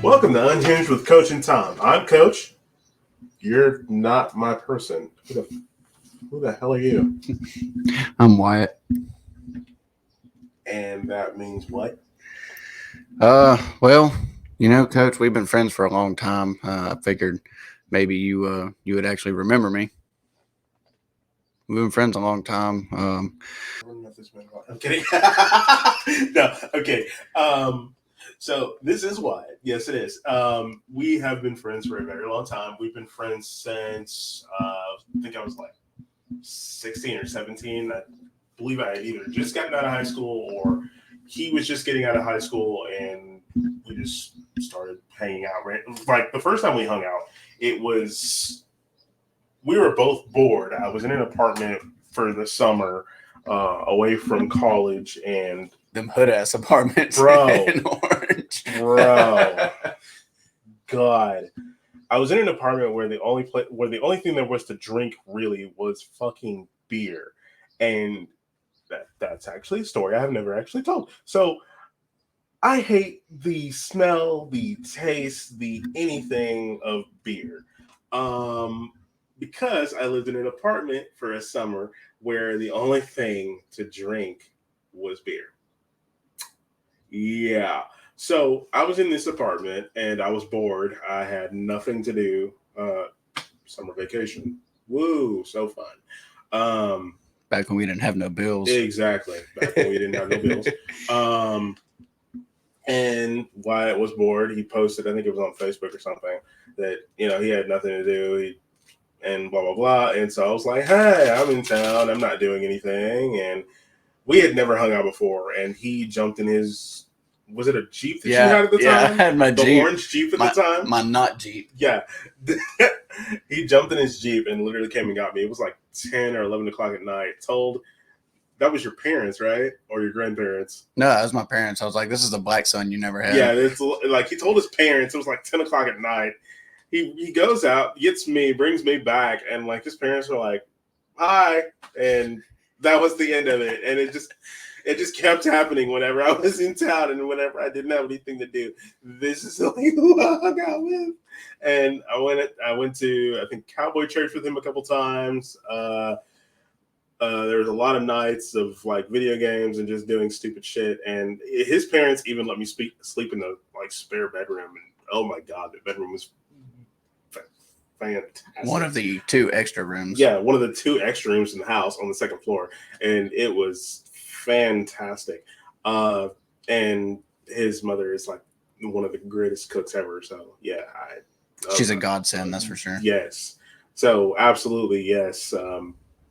Welcome to Unhinged with Coach and Tom. I'm Coach. You're not my person. Who the hell are you? I'm Wyatt. And that means what? Well, Coach, we've been friends for a long time. I figured maybe you would actually remember me. We've been friends a long time. I'm kidding. No, okay. So this is Wyatt. Yes, it is. We have been friends for a very long time. We've been friends since I think I was like 16 or 17. I believe I had either just gotten out of high school or he was just getting out of high school, and we just started hanging out. Right? Like the first time we hung out, we were both bored. I was in an apartment for the summer, away from college, and them hood ass apartments, bro, in Orange, bro. God, I was in an apartment where the only thing there was to drink really was fucking beer, and that's actually a story I have never actually told. So I hate the smell, the taste, the anything of beer. Because I lived in an apartment for a summer where the only thing to drink was beer. Yeah. So I was in this apartment and I was bored. I had nothing to do. Summer vacation. Woo, so fun. Back when we didn't have no bills. Exactly. Back when we didn't have no bills. And Wyatt was bored. He posted, I think it was on Facebook or something, that, he had nothing to do. And blah, blah, blah. And so I was like, hey, I'm in town. I'm not doing anything. And we had never hung out before. And he jumped in his, was it a Jeep that you had at the time? Yeah, I had my the Jeep. Orange Jeep at the time? My not Jeep. Yeah. He jumped in his Jeep and literally came and got me. It was like 10 or 11 o'clock at night. That was your parents, right? Or your grandparents? No, that was my parents. I was like, this is the black son you never had. Yeah, it's like he told his parents. It was like 10 o'clock at night. He goes out, gets me, brings me back, and like his parents were like, "Hi," and that was the end of it. And it just kept happening whenever I was in town and whenever I didn't have anything to do. This is who I hung out with. And I went to, I think, Cowboy Church with him a couple times. There was a lot of nights of like video games and just doing stupid shit. And his parents even let me sleep in the like spare bedroom. And oh my God, the bedroom was fantastic. One of the two extra rooms. Yeah, one of the two extra rooms in the house on the second floor. And it was fantastic. And his mother is like one of the greatest cooks ever. So yeah, she's a godsend, that's for sure. Yes. So absolutely, yes.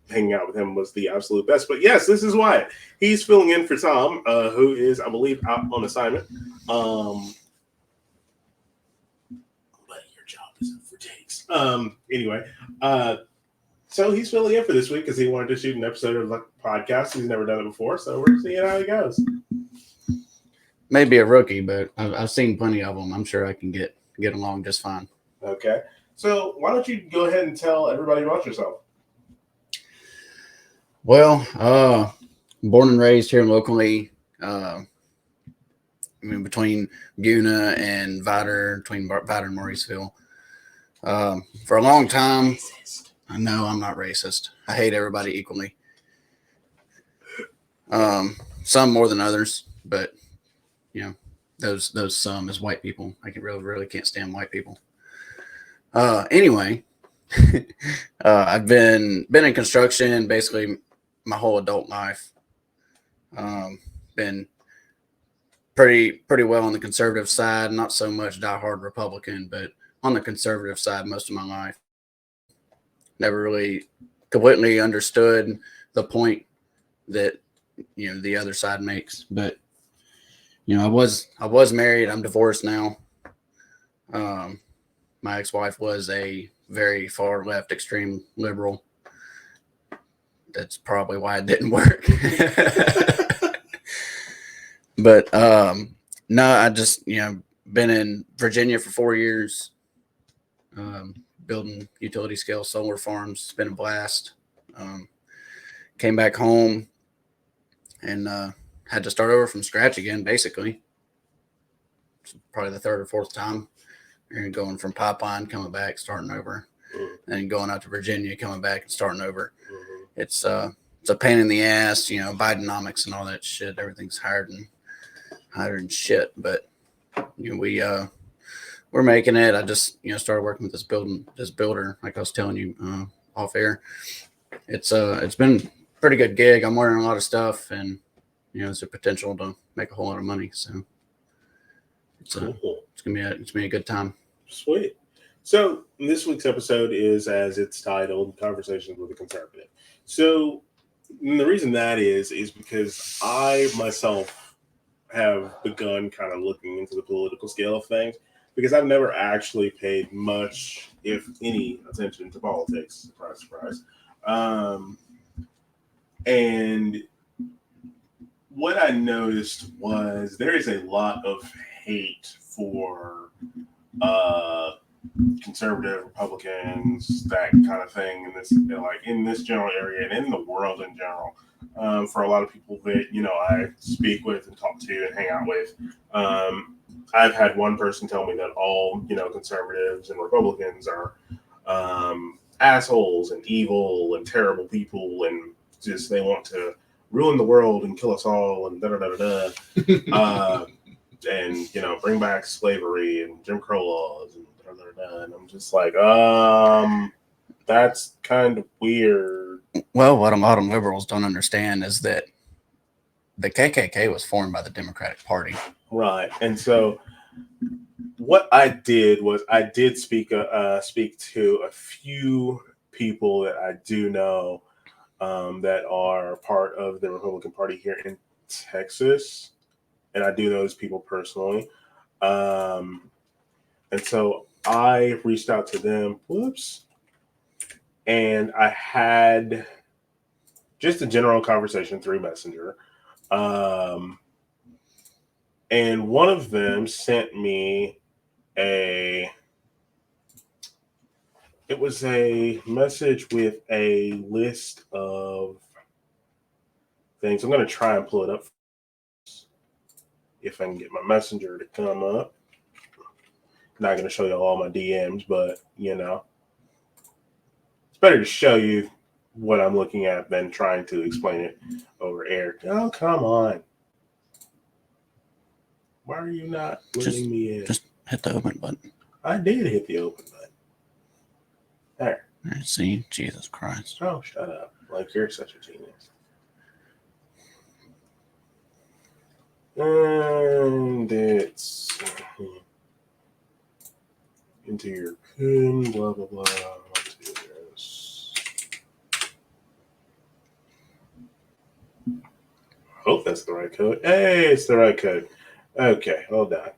Hanging out with him was the absolute best. But yes, this is Wyatt. He's filling in for Tom, who is, I believe, out on assignment. But your job isn't for takes. Anyway, so he's filling in for this week because he wanted to shoot an episode of the podcast. He's never done it before, so we're seeing how he goes. Maybe a rookie, but I've seen plenty of them. I'm sure I can get along just fine. Okay. So why don't you go ahead and tell everybody about yourself? Well, born and raised here locally, between Guna and Vider, between Vider and Mauriceville. For a long time, I know I'm not racist. I hate everybody equally. Some more than others, but those some is white people. I can really can't stand white people. Anyway, I've been in construction basically my whole adult life. Been pretty well on the conservative side, not so much diehard Republican, but on the conservative side most of my life. Never really completely understood the point that the other side makes, but I was married. I'm divorced now. My ex-wife was a very far left, extreme liberal. That's probably why it didn't work. But no, I just been in Virginia for 4 years, building utility scale solar farms. It's been a blast. Came back home and had to start over from scratch again, basically. probably the third or fourth time. You're going from Pipeline, coming back, starting over, and going out to Virginia, coming back and starting over. It's a pain in the ass, Bidenomics and all that shit. Everything's higher than shit. But we're making it. I just started working with this builder, like I was telling you off air. It's been a pretty good gig. I'm learning a lot of stuff, and there's a potential to make a whole lot of money. So it's gonna be a good time. Sweet. So this week's episode is, as it's titled, Conversations with a Conservative. So the reason that is because I myself have begun kind of looking into the political scale of things, because I've never actually paid much, if any, attention to politics. Surprise, surprise. And what I noticed was there is a lot of hate for conservative Republicans, that kind of thing, in this general area and in the world in general. For a lot of people that I speak with and talk to and hang out with, I've had one person tell me that all conservatives and Republicans are assholes and evil and terrible people, and just they want to ruin the world and kill us all and da da da da da, and bring back slavery and Jim Crow laws and da da da da. And I'm just like, that's kind of weird. Well, what a lot of liberals don't understand is that the KKK was formed by the Democratic Party. Right. And so what I did was I did speak to a few people that I do know that are part of the Republican Party here in Texas. And I do know those people personally. And so I reached out to them. And I had just a general conversation through Messenger. And one of them sent me it was a message with a list of things. I'm going to try and pull it up if I can get my Messenger to come up. Not going to show you all my DMs, but it's better to show you what I'm looking at than trying to explain it over air. Oh, come on. Why are you not letting me in? Just hit the open button. I did hit the open button. There. See? Jesus Christ. Oh, shut up. Like, you're such a genius. And it's into your pin, blah, blah, blah. I hope that's the right code. Hey, it's the right code. Okay, hold on.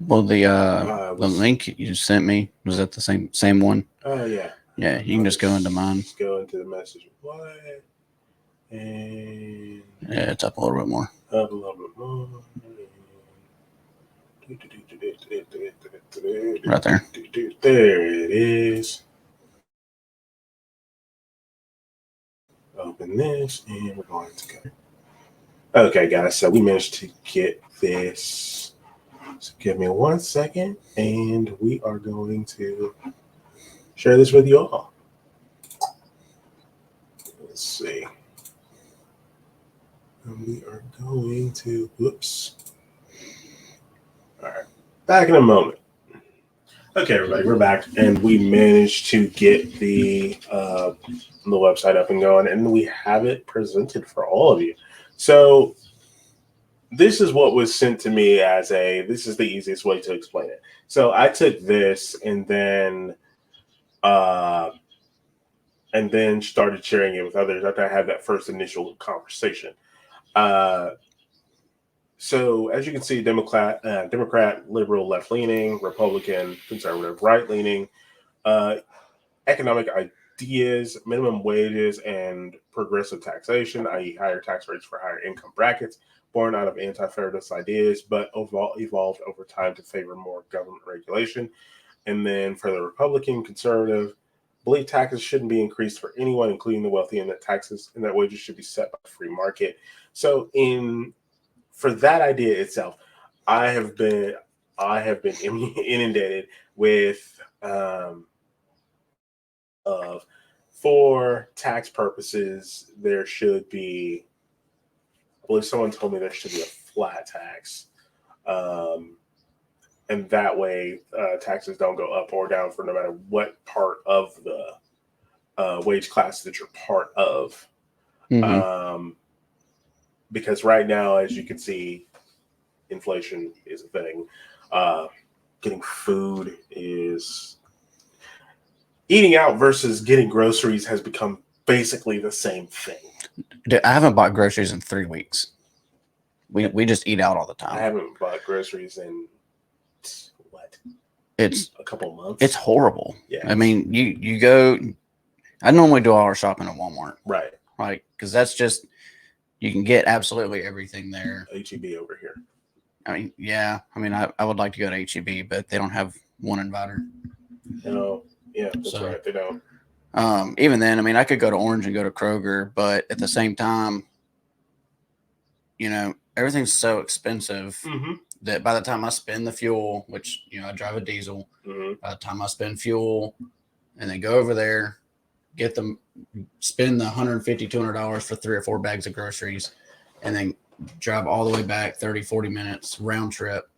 Well, the link you sent me, was that the same one? Oh, yeah. Yeah, you can just go into mine. Just go into the message reply. And yeah, it's up a little bit more. Up a little bit more. Right there. There it is. Open this, and we're going to go. Okay, guys, so we managed to get this. So give me 1 second, and we are going to share this with you all. Let's see. And we are going to, whoops. All right, back in a moment. Okay, everybody, we're back, and we managed to get the website up and going, and we have it presented for all of you. So this is what was sent to me this is the easiest way to explain it. So I took this and then started sharing it with others after I had that first initial conversation. So as you can see, Democrat, liberal, left-leaning, Republican, conservative, right-leaning, economic ideas, minimum wages, and progressive taxation, i.e. higher tax rates for higher income brackets, born out of anti-federalist ideas, but evolved over time to favor more government regulation. And then for the Republican, conservative, believe taxes shouldn't be increased for anyone, including the wealthy, and that wages should be set by the free market. So for that idea itself, I have been inundated with of for tax purposes there should be. I believe someone told me there should be a flat tax, and that way taxes don't go up or down for no matter what part of the wage class that you're part of. Because right now, as you can see, inflation is a thing. Getting food is eating out versus getting groceries has become basically the same thing. Dude, I haven't bought groceries in 3 weeks. We just eat out all the time. I haven't bought groceries in It's a couple of months. It's horrible. Yeah. I mean, you go. I normally do all our shopping at Walmart, right? Because that's just you can get absolutely everything there. HEB over here. I mean, yeah. I mean, I would like to go to HEB, but they don't have one inviter. No. Yeah, that's right. They don't. Even then, I mean, I could go to Orange and go to Kroger, but at the same time, everything's so expensive that by the time I spend the fuel, which, I drive a diesel, by the time I spend fuel and then go over there, spend the $150, $200 for 3 or 4 bags of groceries, and then drive all the way back 30, 40 minutes round trip,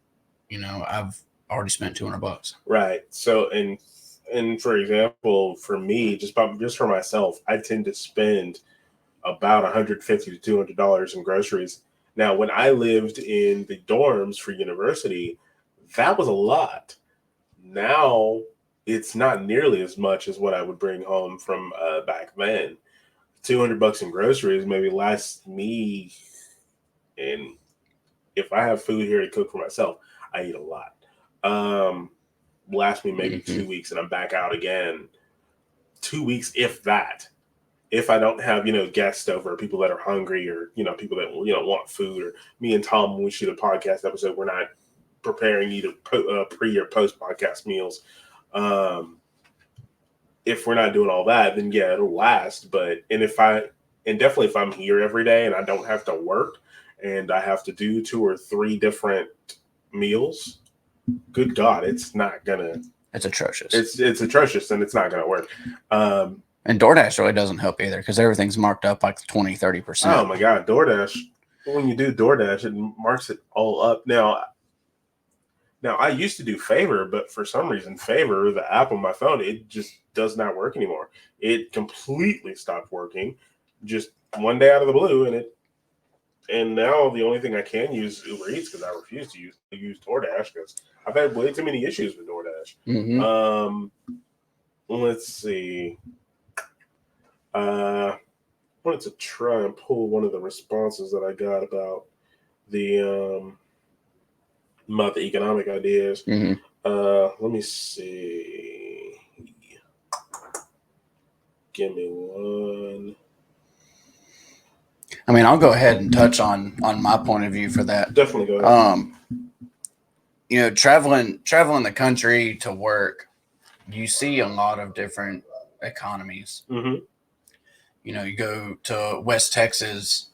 I've already spent $200. Right. So, and for example, for me, just for myself, I tend to spend about $150 to $200 in groceries. Now, when I lived in the dorms for university, that was a lot. Now, it's not nearly as much as what I would bring home from back then. $200 in groceries maybe lasts me, and if I have food here to cook for myself, I eat a lot. Last me maybe 2 weeks, and I'm back out again. 2 weeks, if that. If I don't have, guests over, people that are hungry, or, people that, want food, or me and Tom, when we shoot a podcast episode, we're not preparing either pre or post podcast meals. If we're not doing all that, then yeah, it'll last. And definitely if I'm here every day and I don't have to work and I have to do 2 or 3 different meals, good God, it's atrocious. It's atrocious, and it's not going to work. And DoorDash really doesn't help either, because everything's marked up like 20, 30%. Oh my God, DoorDash. When you do DoorDash, it marks it all up. Now I used to do Favor, but for some reason, Favor, the app on my phone, it just does not work anymore. It completely stopped working just one day out of the blue, and now the only thing I can use is Uber Eats, because I refuse to use DoorDash because I've had way too many issues with DoorDash. Let's see. I wanted to try and pull one of the responses that I got about the economic ideas. Let me see. Give me one. I mean, I'll go ahead and touch on my point of view for that. Definitely go ahead. Traveling the country to work, you see a lot of different economies. You go to West Texas,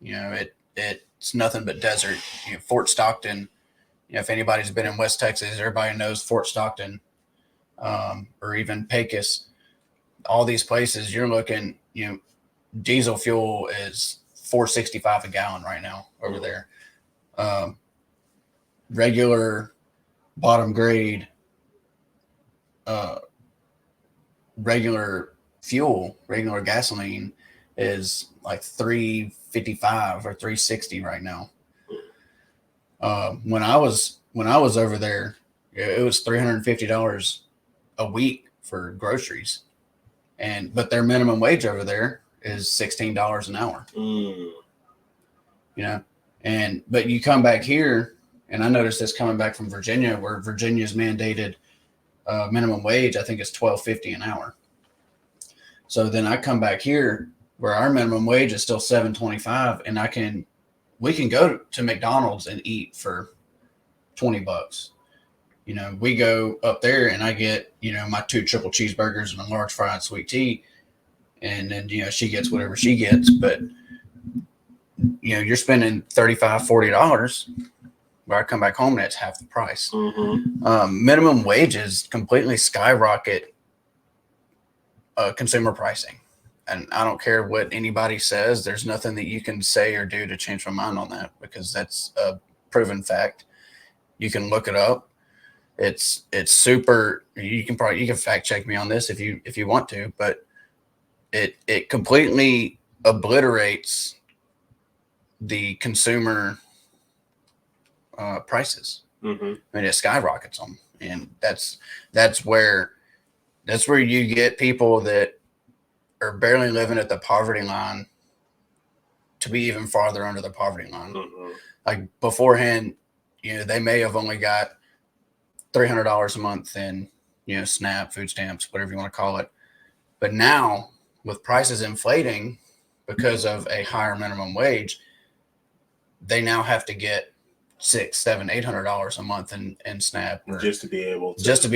it's nothing but desert. Fort Stockton, if anybody's been in West Texas, everybody knows Fort Stockton, or even Pecos. All these places, you're looking, diesel fuel is $4.65 a gallon right now over there. Regular bottom grade, regular fuel, regular gasoline is like $3.55 or $3.60 right now. When I was over there, it was $350 a week for groceries, but their minimum wage over there is $16 an hour. But you come back here, and I noticed this coming back from Virginia, where Virginia's mandated minimum wage, I think it's $12.50 an hour. So then I come back here where our minimum wage is still $7.25, and we can go to McDonald's and eat for $20. We go up there and I get, my 2 triple cheeseburgers and a large fried sweet tea. And then, she gets whatever she gets, but you're spending $35, $40. where I come back home and it's half the price. Mm-hmm. Minimum wages completely skyrocket consumer pricing. And I don't care what anybody says. There's nothing that you can say or do to change my mind on that, because that's a proven fact. You can look it up. It's super. You can fact check me on this if you want to, but it completely obliterates the consumer prices. Mm-hmm. I mean, it skyrockets them, and that's where you get people that are barely living at the poverty line to be even farther under the poverty line. Mm-hmm. Like beforehand, they may have only got $300 a month in, SNAP, food stamps, whatever you want to call it. But now, with prices inflating because of a higher minimum wage, they now have to get $600, $700, $800 a month in SNAP, just to be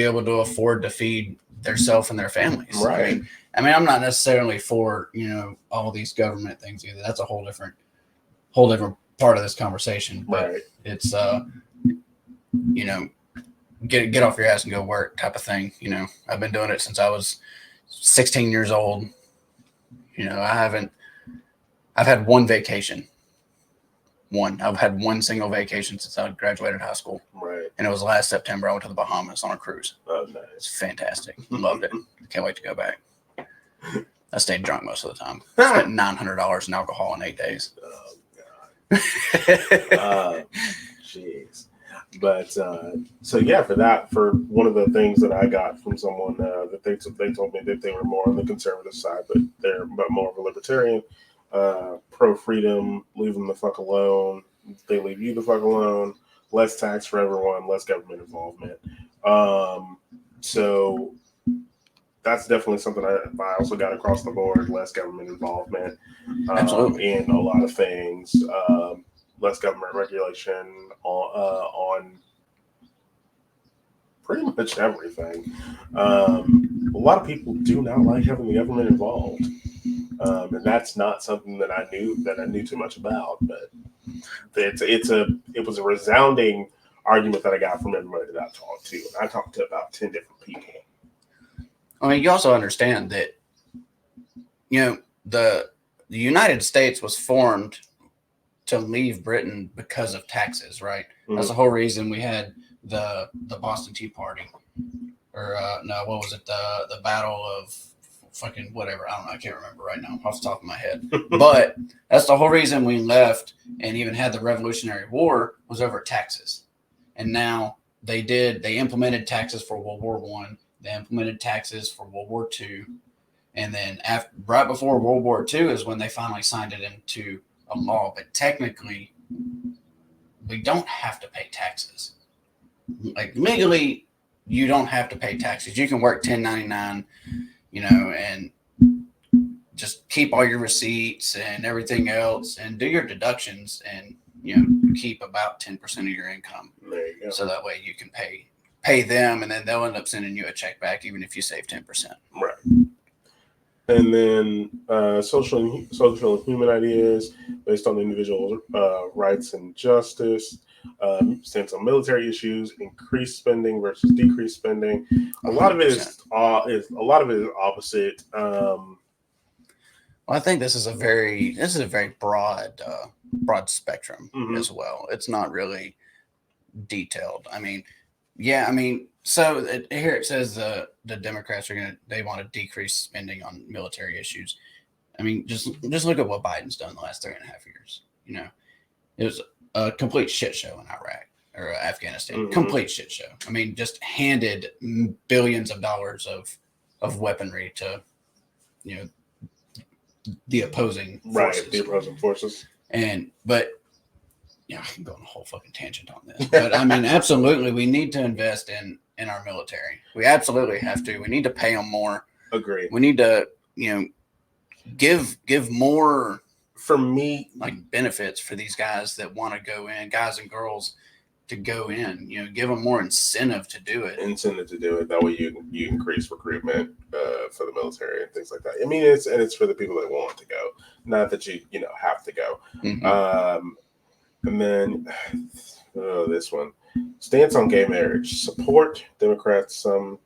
able to afford to feed themselves and their families. Right. I mean, I'm not necessarily for all these government things either. That's a whole different part of this conversation. But right. It's get off your ass and go work type of thing. I've been doing it since I was 16 years old. I've had one vacation. I've had one single vacation since I graduated high school. Right. And it was last September. I went to the Bahamas on a cruise. Oh, nice. It's fantastic. Loved it. Can't wait to go back. I stayed drunk most of the time. Spent $900 in alcohol in 8 days. Oh, God. Jeez. But for one of the things that I got from someone that they told me that they were more on the conservative side, but they're more of a libertarian, pro freedom, leave them the fuck alone. They leave you the fuck alone. Less tax for everyone, less government involvement. So that's definitely something I also got across the board. Less government involvement in a lot of things. Less government regulation on pretty much everything. A lot of people do not like having the government involved, and that's not something that I knew too much about. But it was a resounding argument that I got from everybody that I talked to. I talked to about 10 different people. I mean, you also understand that the United States was formed to leave Britain because of taxes, right? Mm-hmm. That's the whole reason we had the Boston Tea Party, or what was it? The Battle of fucking whatever. I don't know. I can't remember right now off the top of my head. But that's the whole reason we left and even had the Revolutionary War, was over taxes. And now they implemented taxes for World War I. They implemented taxes for World War II. And then right before World War II is when they finally signed it into a law. But technically, we don't have to pay taxes. Like legally, you don't have to pay taxes. You can work 1099, and just keep all your receipts and everything else and do your deductions and, keep about 10% of your income. There you go. So that way you can pay them, and then they'll end up sending you a check back even if you save 10%. Right. And then social and human ideas based on individual rights and justice, stance on military issues, increased spending versus decreased spending. A lot of it is opposite. Well, I think this is a very broad spectrum as well. It's not really detailed. So here it says the Democrats they want to decrease spending on military issues. I mean, just look at what Biden's done the last 3.5 years. It was a complete shit show in Iraq or Afghanistan. Mm-hmm. Complete shit show. I mean, just handed billions of dollars of weaponry to the opposing forces. Right, the opposing forces. But I can go on a whole fucking tangent on this. But I mean, absolutely, we need to invest in our military. We absolutely have to. We need to pay them more. Agree. We need to, give more, for me, like benefits for these guys that want to go in, guys and girls to go in. Give them more incentive to do it. That way you increase recruitment for the military and things like that. I mean, it's for the people that want to go, not that you have to go. Mm-hmm. And then Oh, this one. Stance on gay marriage. Support Democrats. Some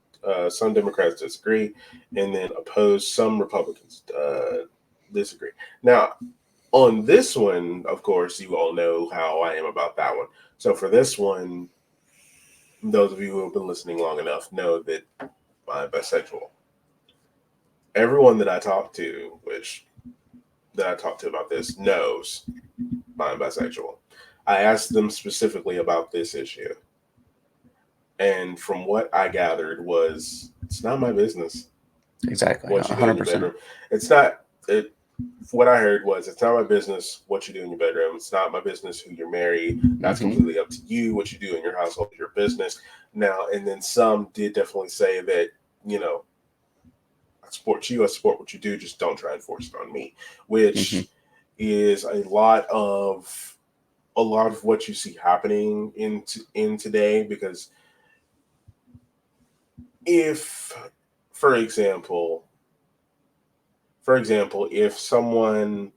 Democrats disagree, and then oppose. Some Republicans disagree. Now, on this one, of course, you all know how I am about that one. So for this one, those of you who have been listening long enough know that I'm bisexual. Everyone that I talk to, about this, knows I'm bisexual. I asked them specifically about this issue. And from what I gathered was, it's not my business. Exactly. What you do in your bedroom. It's not, what I heard was, it's not my business what you do in your bedroom. It's not my business who you're married. That's completely up to you. What you do in your household is your business. Now, and then some did definitely say that, I support you. I support what you do. Just don't try and force it on me, which is a lot of what you see happening in today. Because if, for example, if someone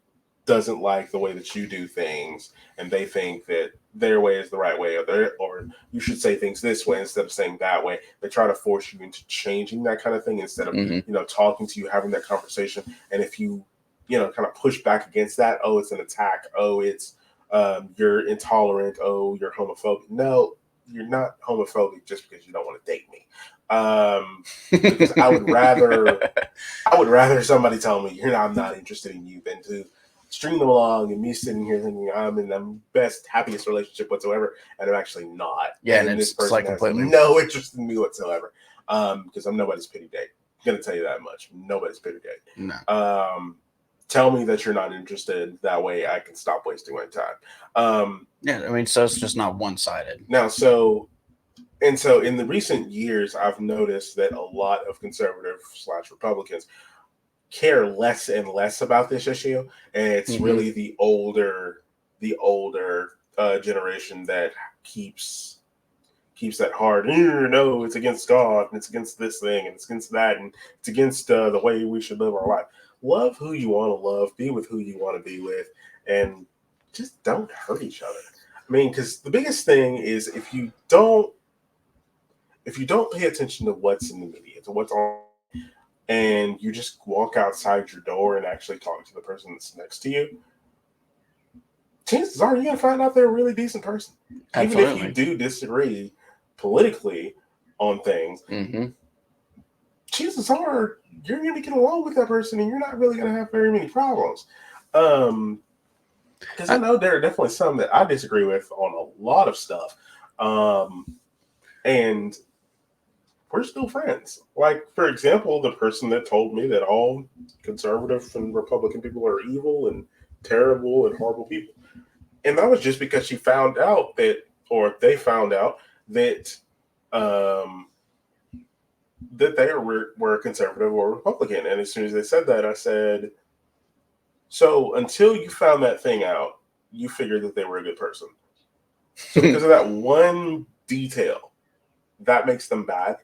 doesn't like the way that you do things and they think that their way is the right way, or you should say things this way instead of saying that way, they try to force you into changing that kind of thing instead of talking to you, having that conversation. And if you kind of push back against that, oh, it's an attack, oh, it's you're intolerant, oh, you're homophobic. No, you're not homophobic just because you don't want to date me. Because I would rather somebody tell me I'm not interested in you than to string them along and me sitting here thinking I'm in the best, happiest relationship whatsoever, and I'm actually not. Yeah, and this person has no interest in me whatsoever. Because I'm nobody's pity date. I'm gonna tell you that much. Nobody's pity date. No. Tell me that you're not interested. That way I can stop wasting my time. So it's just not one-sided. Now, so in the recent years, I've noticed that a lot of conservative/Republicans care less and less about this issue, and it's really the older generation that keeps that hard. No, it's against God, and it's against this thing, and it's against that, and it's against the way we should live our life. Love who you want to love, be with who you want to be with, and just don't hurt each other. I mean, because the biggest thing is if you don't pay attention to what's in the media, to what's on, and you just walk outside your door and actually talk to the person that's next to you, chances are you're going to find out they're a really decent person. Absolutely. Even if you do disagree politically on things, chances are you're going to get along with that person and you're not really going to have very many problems. Because I know there are definitely some that I disagree with on a lot of stuff. And we're still friends. Like, for example, the person that told me that all conservative and Republican people are evil and terrible and horrible people. And that was just because they found out that that they were a conservative or Republican. And as soon as they said that, I said, so until you found that thing out, you figured that they were a good person. So because of that one detail, that makes them bad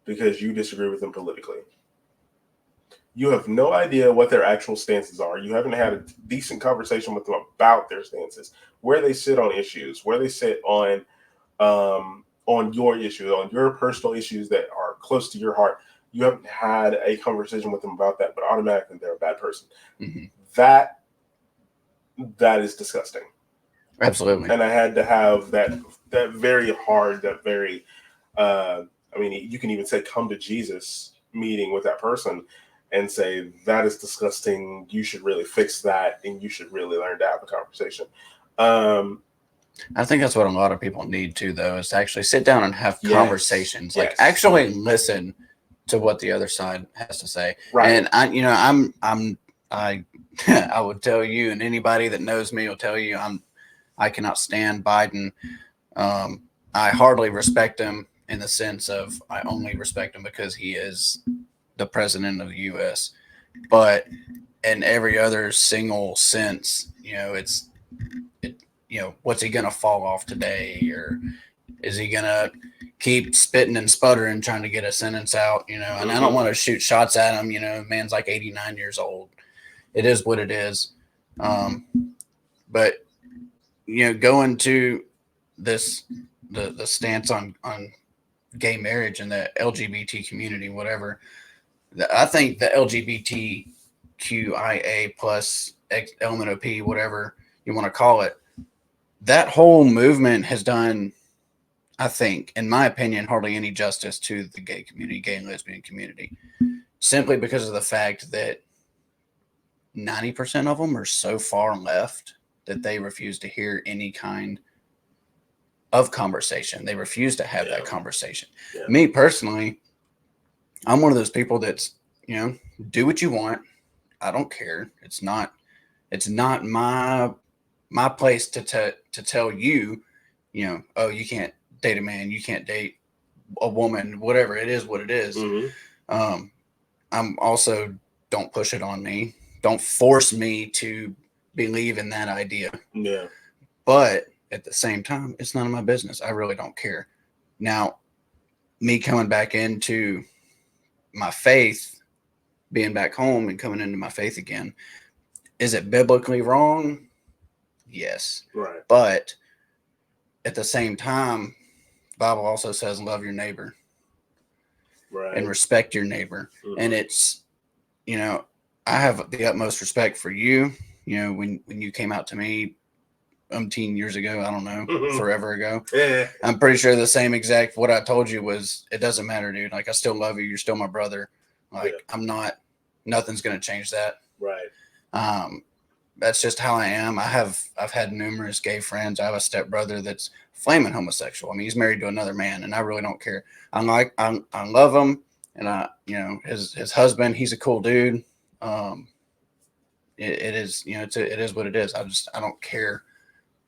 because you disagree with them politically. You have no idea what their actual stances are. You haven't had a decent conversation with them about their stances, where they sit on issues, where they sit on your issues, on your personal issues that are close to your heart. You haven't had a conversation with them about that, but automatically they're a bad person. That is disgusting. Absolutely. And I had to have that very hard, that very, you can even say come to Jesus meeting with that person and say, that is disgusting. You should really fix that. And you should really learn to have a conversation. I think that's what a lot of people need too, though, is to actually sit down and have conversations, yes. like actually listen to what the other side has to say. Right. And I would tell you, and anybody that knows me will tell you, I cannot stand Biden. I hardly respect him in the sense of I only respect him because he is the president of the U.S. But in every other single sense, what's he going to fall off today? Or is he going to keep spitting and sputtering trying to get a sentence out? And I don't want to shoot shots at him. Man's like 89 years old. It is what it is. But, going to the stance on gay marriage and the LGBT community, whatever. I think the LGBTQIA plus element of P, whatever you want to call it, that whole movement has done, I think, in my opinion, hardly any justice to the gay community, gay and lesbian community, simply because of the fact that 90% of them are so far left that they refuse to hear any kind of conversation. They refuse to have that conversation. Yeah. Me personally, I'm one of those people that's, do what you want. I don't care. It's not my place to tell you, oh, you can't date a man, you can't date a woman, whatever. It is what it is. Mm-hmm. I'm also, don't push it on me. Don't force me to believe in that idea. Yeah. But at the same time, it's none of my business. I really don't care. Now, me coming back into my faith, being back home and coming into my faith again, is it biblically wrong? Yes. Right. But at the same time, the Bible also says love your neighbor. Right. And respect your neighbor. Mm-hmm. And it's, I have the utmost respect for you. When you came out to me 10 years ago, I don't know, mm-hmm. forever ago. Yeah. I'm pretty sure the same exact what I told you was, it doesn't matter, dude. Like, I still love you. You're still my brother. Like, yeah. Nothing's going to change that. Right. That's just how I am. I've had numerous gay friends. I have a stepbrother that's flaming homosexual. I mean, he's married to another man, and I really don't care. I love him, and his husband, he's a cool dude. It is, it is what it is. I don't care.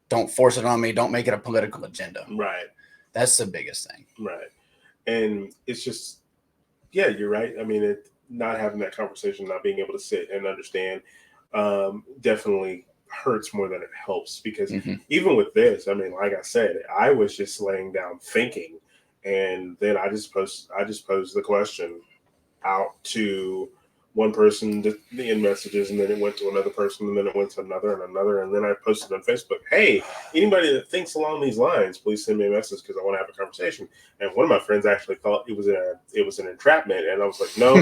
Don't force it on me. Don't make it a political agenda. Right. That's the biggest thing. Right. And it's just, yeah, you're right. I mean, not having that conversation, not being able to sit and understand, definitely hurts more than it helps, because mm-hmm. even with this, I mean, like I said, I was just laying down thinking, and then I just posed the question out to one person in messages, and then it went to another person, and then it went to another and another, and then I posted on Facebook, hey, anybody that thinks along these lines, please send me a message because I want to have a conversation. And one of my friends actually thought it was an entrapment, and I was like, no,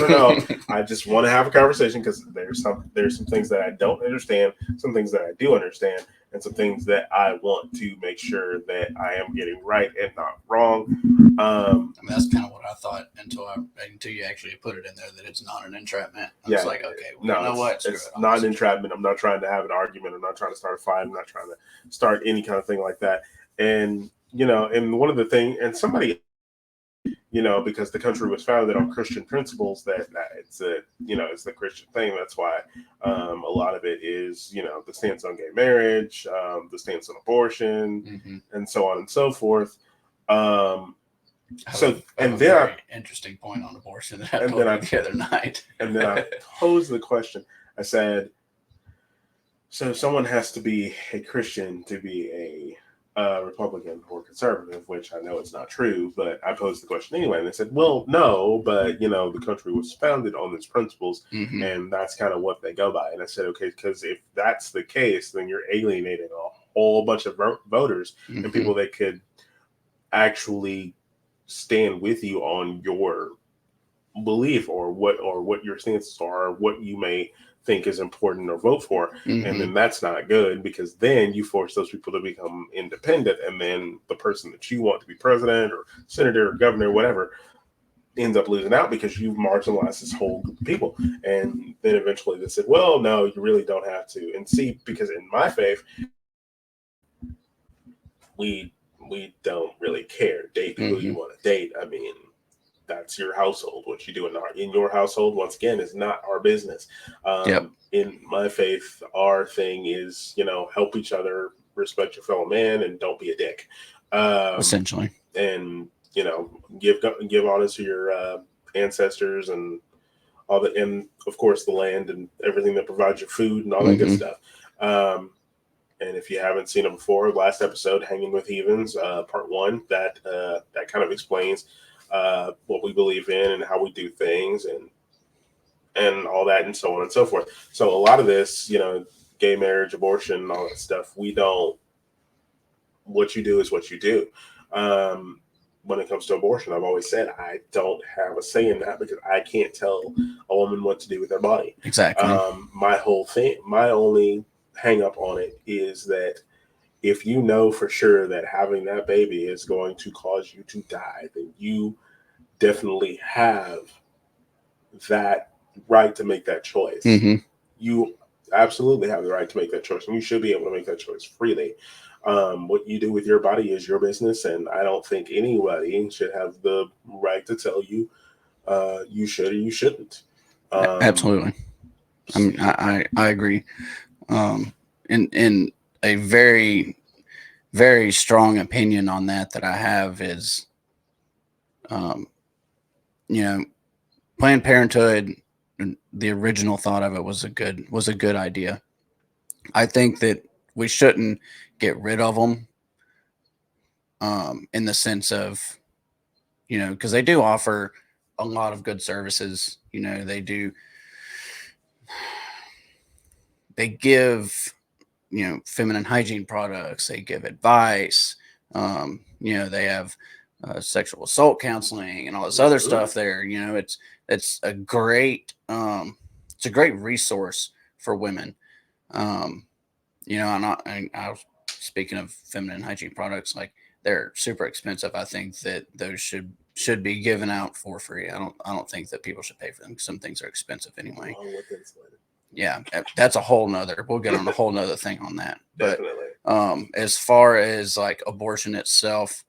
I just want to have a conversation because there's some things that I don't understand, some things that I do understand, and some things that I want to make sure that I am getting right and not wrong. I mean, that's kind of what I thought until you actually put it in there that it's not an entrapment. I was like, okay, well, no, you know what? It's not an entrapment. I'm not trying to have an argument. I'm not trying to start a fight. I'm not trying to start any kind of thing like that. And, and one of the things, and somebody, because the country was founded on Christian principles, that it's the Christian thing. That's why a lot of it is, the stance on gay marriage, the stance on abortion, mm-hmm. and so on and so forth. Interesting point on abortion that I told you the other night. And then I posed the question. I said, so someone has to be a Christian to be a Republican or conservative, which I know it's not true, but I posed the question anyway. And they said, well, no, but, the country was founded on these principles, mm-hmm. and that's kind of what they go by. And I said, okay, because if that's the case, then you're alienating a whole bunch of voters, mm-hmm. and people that could actually stand with you on your belief or what your stances are, or what you may think is important or vote for. Mm-hmm. And then that's not good, because then you force those people to become independent, and then the person that you want to be president or senator or governor or whatever ends up losing out because you've marginalized this whole group of people. And then eventually they said, well, no, you really don't have to. And see, because in my faith, we don't really care. Date who mm-hmm. you want to date. I mean, that's your household. What you do in your household, once again, is not our business. Yep. In my faith, our thing is, help each other, respect your fellow man, and don't be a dick. Essentially. And, give honor to your ancestors and all that, and of course the land and everything that provides your food and all that mm-hmm. good stuff. And if you haven't seen it before, last episode, Hanging with Heathens, part 1, that kind of explains what we believe in and how we do things and all that and so on and so forth. So a lot of this, gay marriage, abortion, all that stuff, we don't what you do is what you do. When it comes to abortion, I've always said I don't have a say in that because I can't tell a woman what to do with their body. Exactly. My only hang up on it is that if you know for sure that having that baby is going to cause you to die, then you definitely have that right to make that choice. Mm-hmm. You absolutely have the right to make that choice, and you should be able to make that choice freely. What you do with your body is your business, and I don't think anybody should have the right to tell you you should or you shouldn't. Absolutely. I mean, I agree. In a very, very strong opinion on that I have is, Planned Parenthood, the original thought of it was a good idea. I think that we shouldn't get rid of them, in the sense of, because they do offer a lot of good services. They give, feminine hygiene products. They give advice. They have sexual assault counseling and all this other stuff there. It's a great resource for women. Speaking of feminine hygiene products, like, they're super expensive. I think that those should be given out for free. I don't think that people should pay for them. Some things are expensive anyway. Yeah, that's a whole nother. We'll get on a whole nother thing on that. Definitely. But as far as like abortion itself,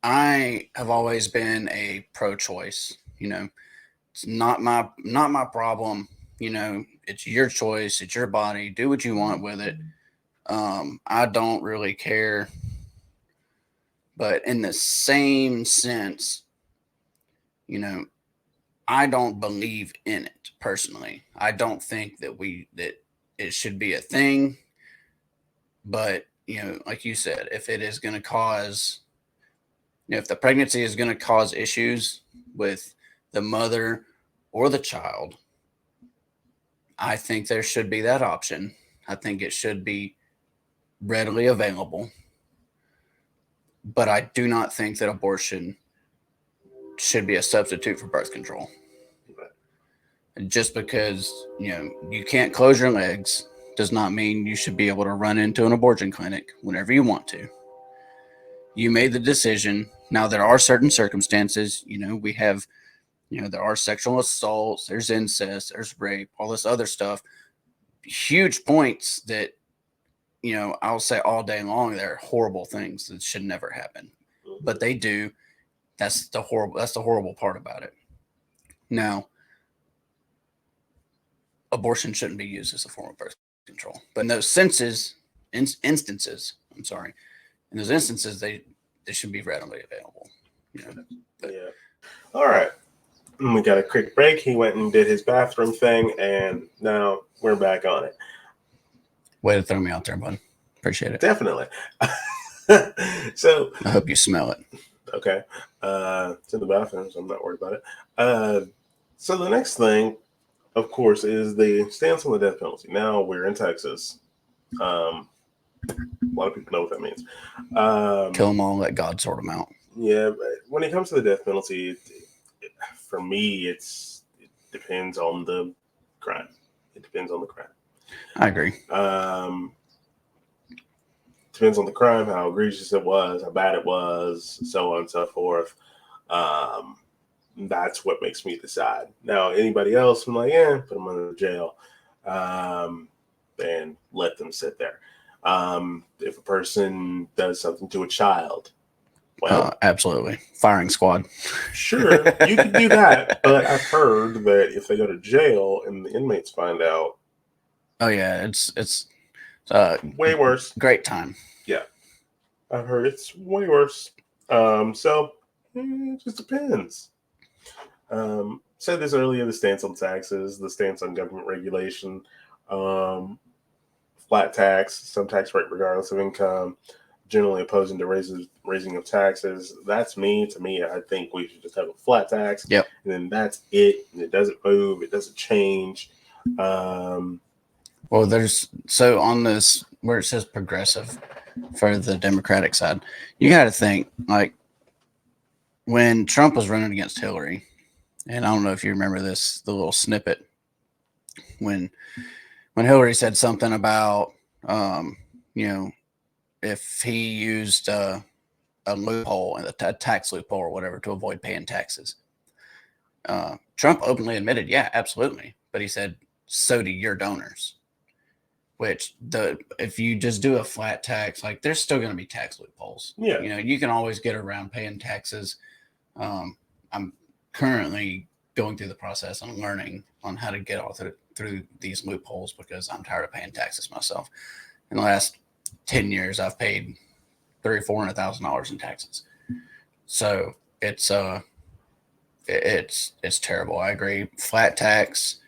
I have always been a pro-choice. It's not my problem. It's your choice. It's your body. Do what you want with it. I don't really care. But in the same sense, I don't believe in it personally. I don't think that it should be a thing. But, like you said, if it is going to cause, if the pregnancy is going to cause issues with the mother or the child, I think there should be that option. I think it should be readily available. But I do not think that abortion should be a substitute for birth control. Just because, you can't close your legs does not mean you should be able to run into an abortion clinic whenever you want to. You made the decision. Now, there are certain circumstances, we have, there are sexual assaults, there's incest, there's rape, all this other stuff. Huge points that, I'll say all day long, they're horrible things that should never happen. But they do. That's the horrible part about it. Now, abortion shouldn't be used as a form of birth control. But in those instances, they should be readily available. Yeah. All right. We got a quick break. He went and did his bathroom thing, and now we're back on it. Way to throw me out there, bud. Appreciate it. Definitely. So I hope you smell it. Okay. It's in the bathroom, so I'm not worried about it. So the next thing, of course, is the stance on the death penalty. Now we're in Texas. A lot of people know what that means. Kill them all, let God sort them out. Yeah, but when it comes to the death penalty, for me, it depends on the crime. It depends on the crime. I agree. Depends on the crime, how egregious it was, how bad it was, so on and so forth. That's what makes me decide. Now, anybody else, I'm like, put them in jail, and let them sit there. If a person does something to a child, well, absolutely, firing squad. Sure, you can do that, but I've heard that if they go to jail and the inmates find out, oh yeah, it's way worse. Great time. Yeah, I've heard it's way worse. So it just depends. Said this earlier: the stance on taxes, the stance on government regulation, flat tax, some tax rate regardless of income. Generally opposing to raising of taxes. That's me. To me, I think we should just have a flat tax. Yep. And then that's it. And it doesn't move. It doesn't change. Well, on this where it says progressive for the Democratic side, you got to think like when Trump was running against Hillary, and I don't know if you remember this, the little snippet when Hillary said something about, if he used a loophole, a tax loophole or whatever, to avoid paying taxes. Trump openly admitted, yeah, absolutely. But he said, so do your donors. Which if you just do a flat tax, like there's still going to be tax loopholes. Yeah. You can always get around paying taxes. I'm currently going through the process and learning on how to get all through these loopholes because I'm tired of paying taxes myself. In the last 10 years, I've paid $300,000-$400,000 in taxes. So it's terrible. I agree. Flat tax,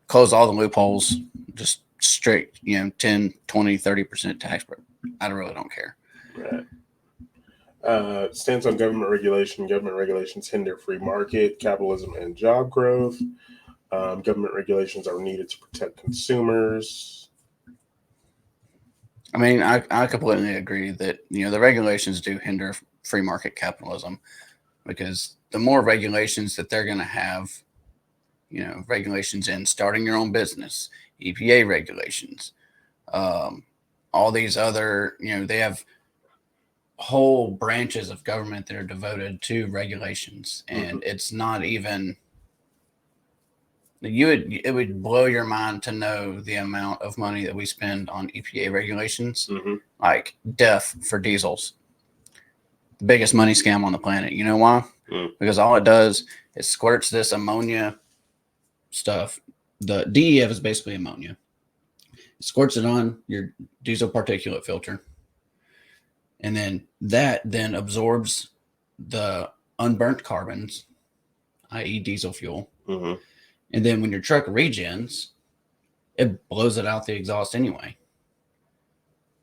close all the loopholes, just strict, 10, 20, 30% tax. I really don't care. Right. Stance on government regulation. Government regulations hinder free market, capitalism, and job growth. Government regulations are needed to protect consumers. I mean, I completely agree that, the regulations do hinder free market capitalism because the more regulations that they're going to have, regulations in starting your own business, EPA regulations, all these other, they have whole branches of government that are devoted to regulations. And it's not even, it would blow your mind to know the amount of money that we spend on EPA regulations, like death for diesels. The biggest money scam on the planet. You know why? Because all it does is squirts this ammonia stuff. The DEF is basically ammonia. It squirts it on your diesel particulate filter. And then that then absorbs the unburnt carbons, i.e. diesel fuel. And then when your truck regens, it blows it out the exhaust anyway.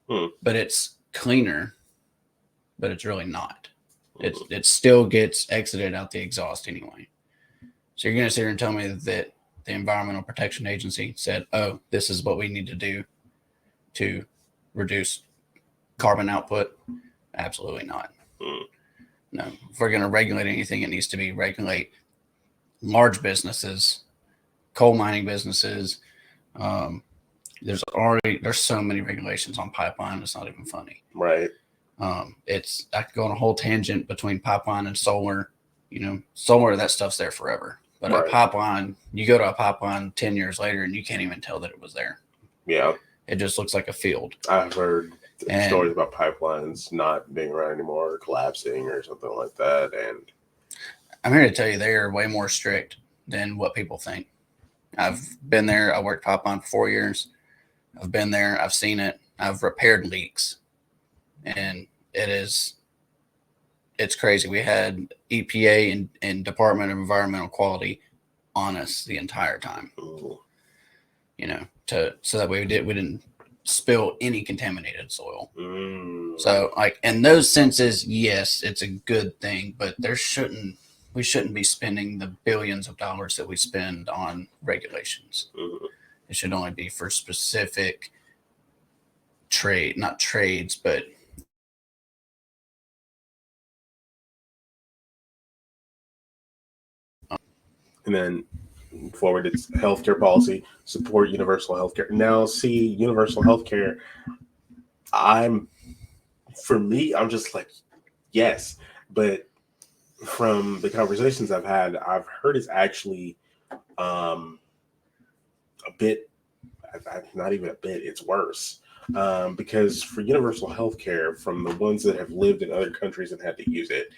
But it's cleaner, but it's really not. It still gets exited out the exhaust anyway. So you're going to sit here and tell me that the Environmental Protection Agency said, oh, this is what we need to do to reduce carbon output? Absolutely not. No, if we're going to regulate anything, it needs to be regulate large businesses, coal mining businesses. There's so many regulations on pipeline. It's not even funny. Right. I could go on a whole tangent between pipeline and solar. Solar, that stuff's there forever. But a pipeline, you go to a pipeline 10 years later and you can't even tell that it was there. Yeah. It just looks like a field. I've heard stories about pipelines not being around anymore, or collapsing or something like that. And I'm here to tell you they are way more strict than what people think. I've been there. I worked pipeline for 4 years. I've been there. I've seen it. I've repaired leaks. And it's crazy. We had EPA and Department of Environmental Quality on us the entire time. So that way we didn't spill any contaminated soil. So in those senses, yes, it's a good thing, but we shouldn't be spending the billions of dollars that we spend on regulations. It should only be for specific not trades, but and then forward its healthcare policy, support universal healthcare. Now, see, universal healthcare, I'm just like, yes, but from the conversations I've had, I've heard it's actually a bit, not even a bit, it's worse. Because for universal healthcare, from the ones that have lived in other countries and had to use it,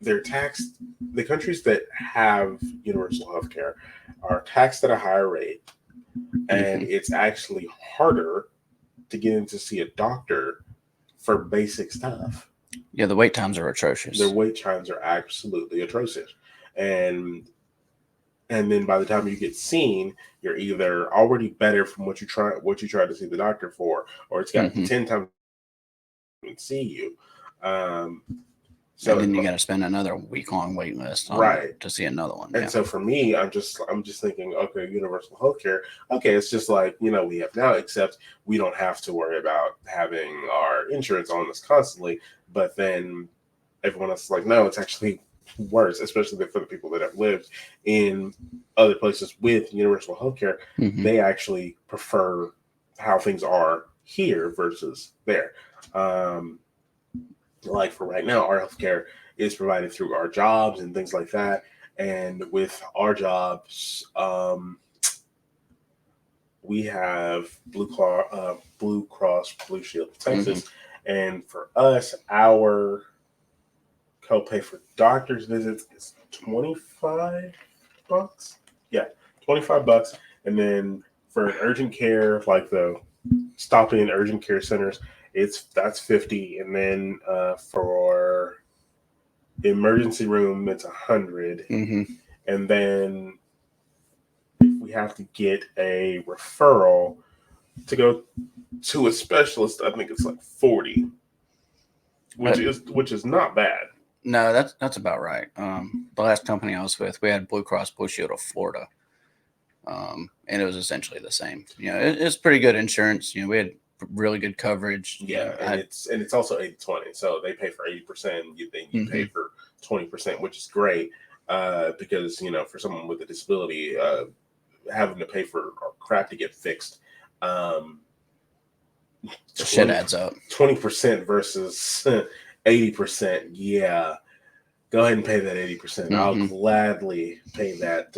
they're taxed. The countries that have universal healthcare are taxed at a higher rate, and it's actually harder to get in to see a doctor for basic stuff. Yeah, the wait times are atrocious. Their wait times are absolutely atrocious. And then by the time you get seen, you're either already better from what you tried to see the doctor for, or it's got 10 times to see you. So and then you got to spend another week-long wait list to see another one. And so for me, I'm just thinking, okay, universal healthcare. Okay, it's just like, we have now, except we don't have to worry about having our insurance on us constantly. But then everyone else is like, no, it's actually worse, especially for the people that have lived in other places with universal healthcare. Mm-hmm. They actually prefer how things are here versus there. Like for right now, our healthcare is provided through our jobs and things like that. And with our jobs, we have Blue Cross Blue Shield of Texas. Mm-hmm. And for us, our copay for doctor's visits is $25. Yeah, $25. And then for an urgent care, like the stop-in urgent care centers, that's $50. And then for emergency room, it's $100. Mm-hmm. And then if we have to get a referral to go to a specialist, I think it's like $40, which is not bad. No, that's about right. The last company I was with, we had Blue Cross Blue Shield of Florida, and it was essentially the same. It's pretty good insurance. We had really good coverage. Yeah, and it's also 80-20, so they pay for 80%. You mm-hmm. pay for 20%, which is great because for someone with a disability, having to pay for crap to get fixed, shit adds up. 20% versus 80%. Yeah, go ahead and pay that 80%. Mm-hmm. I'll gladly pay that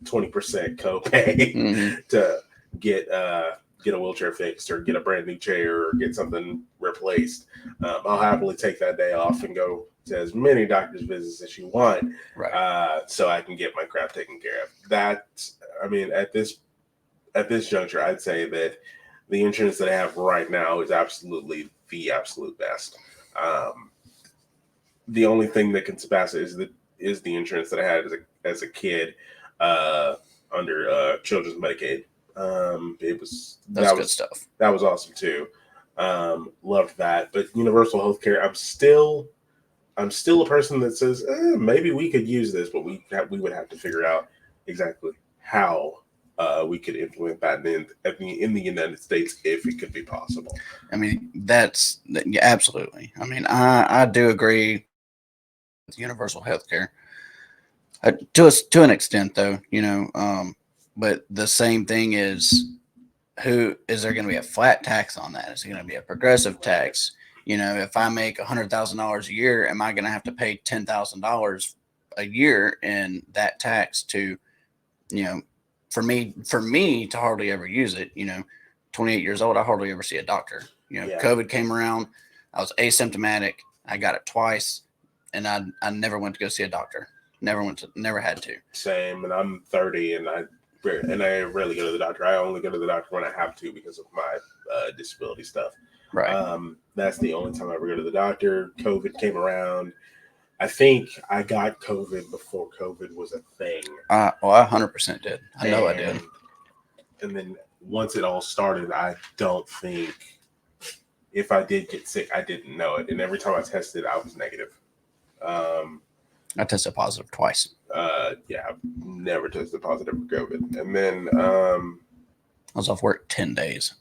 20% copay mm-hmm. to get a wheelchair fixed or get a brand new chair or get something replaced. I'll happily take that day off and go to as many doctor's visits as you want, right? So I can get my crap taken care of. That, I mean, at this juncture, I'd say that the insurance that I have right now is absolutely the absolute best. The only thing that can surpass it is the insurance that I had as a kid under Children's Medicaid. That's good stuff. That was awesome too. Loved that. But universal healthcare, I'm still a person that says maybe we could use this, but we would have to figure out exactly how we could implement that in the United States if it could be possible. I mean, absolutely. I mean, I do agree with universal healthcare to an extent, though. But the same thing is, is there going to be a flat tax on that? Is it going to be a progressive tax? If I make $100,000 a year, am I going to have to pay $10,000 a year in that tax to, for me to hardly ever use it? 28 years old, I hardly ever see a doctor. COVID came around, I was asymptomatic, I got it twice, and I never went to go see a doctor. Never had to. Same, and I'm 30, and I rarely go to the doctor. I only go to the doctor when I have to because of my disability stuff. Right. That's the only time I ever go to the doctor. COVID came around. I think I got COVID before COVID was a thing. I 100% did. I know I did. And then once it all started, I don't think if I did get sick, I didn't know it. And every time I tested, I was negative. I tested positive twice. Yeah, I've never tested positive for COVID. And then I was off work 10 days.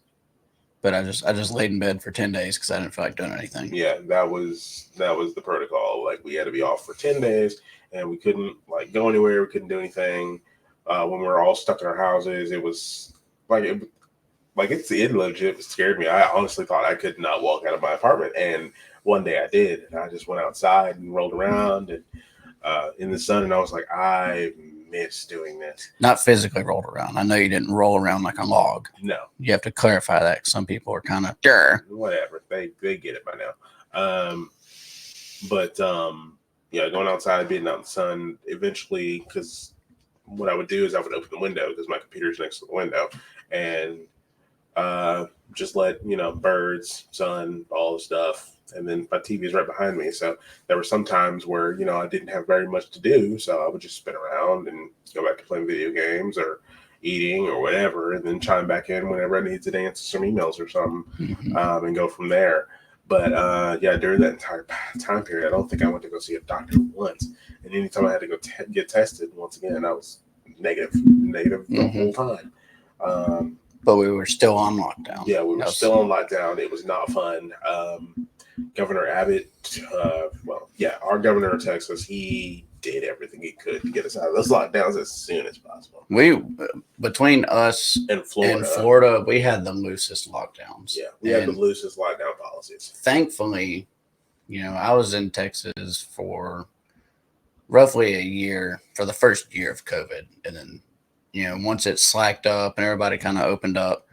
But I just laid in bed for 10 days because I didn't feel like doing anything. Yeah, that was the protocol. Like, we had to be off for 10 days, and we couldn't go anywhere. We couldn't do anything. When we were all stuck in our houses, it was it legit scared me. I honestly thought I could not walk out of my apartment. And one day I did, and I just went outside and rolled around and in the sun, and I was like, I miss doing this. Not physically rolled around. I know you didn't roll around like a log. No. You have to clarify that. Some people are kind of whatever. They get it by now. Yeah, going outside, being out in the sun, eventually, because what I would do is I would open the window because my computer's next to the window, and just let birds, sun, all the stuff. And then my TV is right behind me. So there were some times where, I didn't have very much to do. So I would just spin around and go back to playing video games or eating or whatever, and then chime back in whenever I needed to answer some emails or something, and go from there. But yeah, during that entire time period, I don't think I went to go see a doctor once. And anytime I had to go get tested, once again, I was negative the whole time. But we were still on lockdown. Yeah, we were still on lockdown. It was not fun. Governor Abbott, our governor of Texas, he did everything he could to get us out of those lockdowns as soon as possible. We, between us and Florida, we had the loosest lockdowns. Yeah, we had the loosest lockdown policies. Thankfully, I was in Texas for roughly a year for the first year of COVID. And then, once it slacked up and everybody kind of opened up,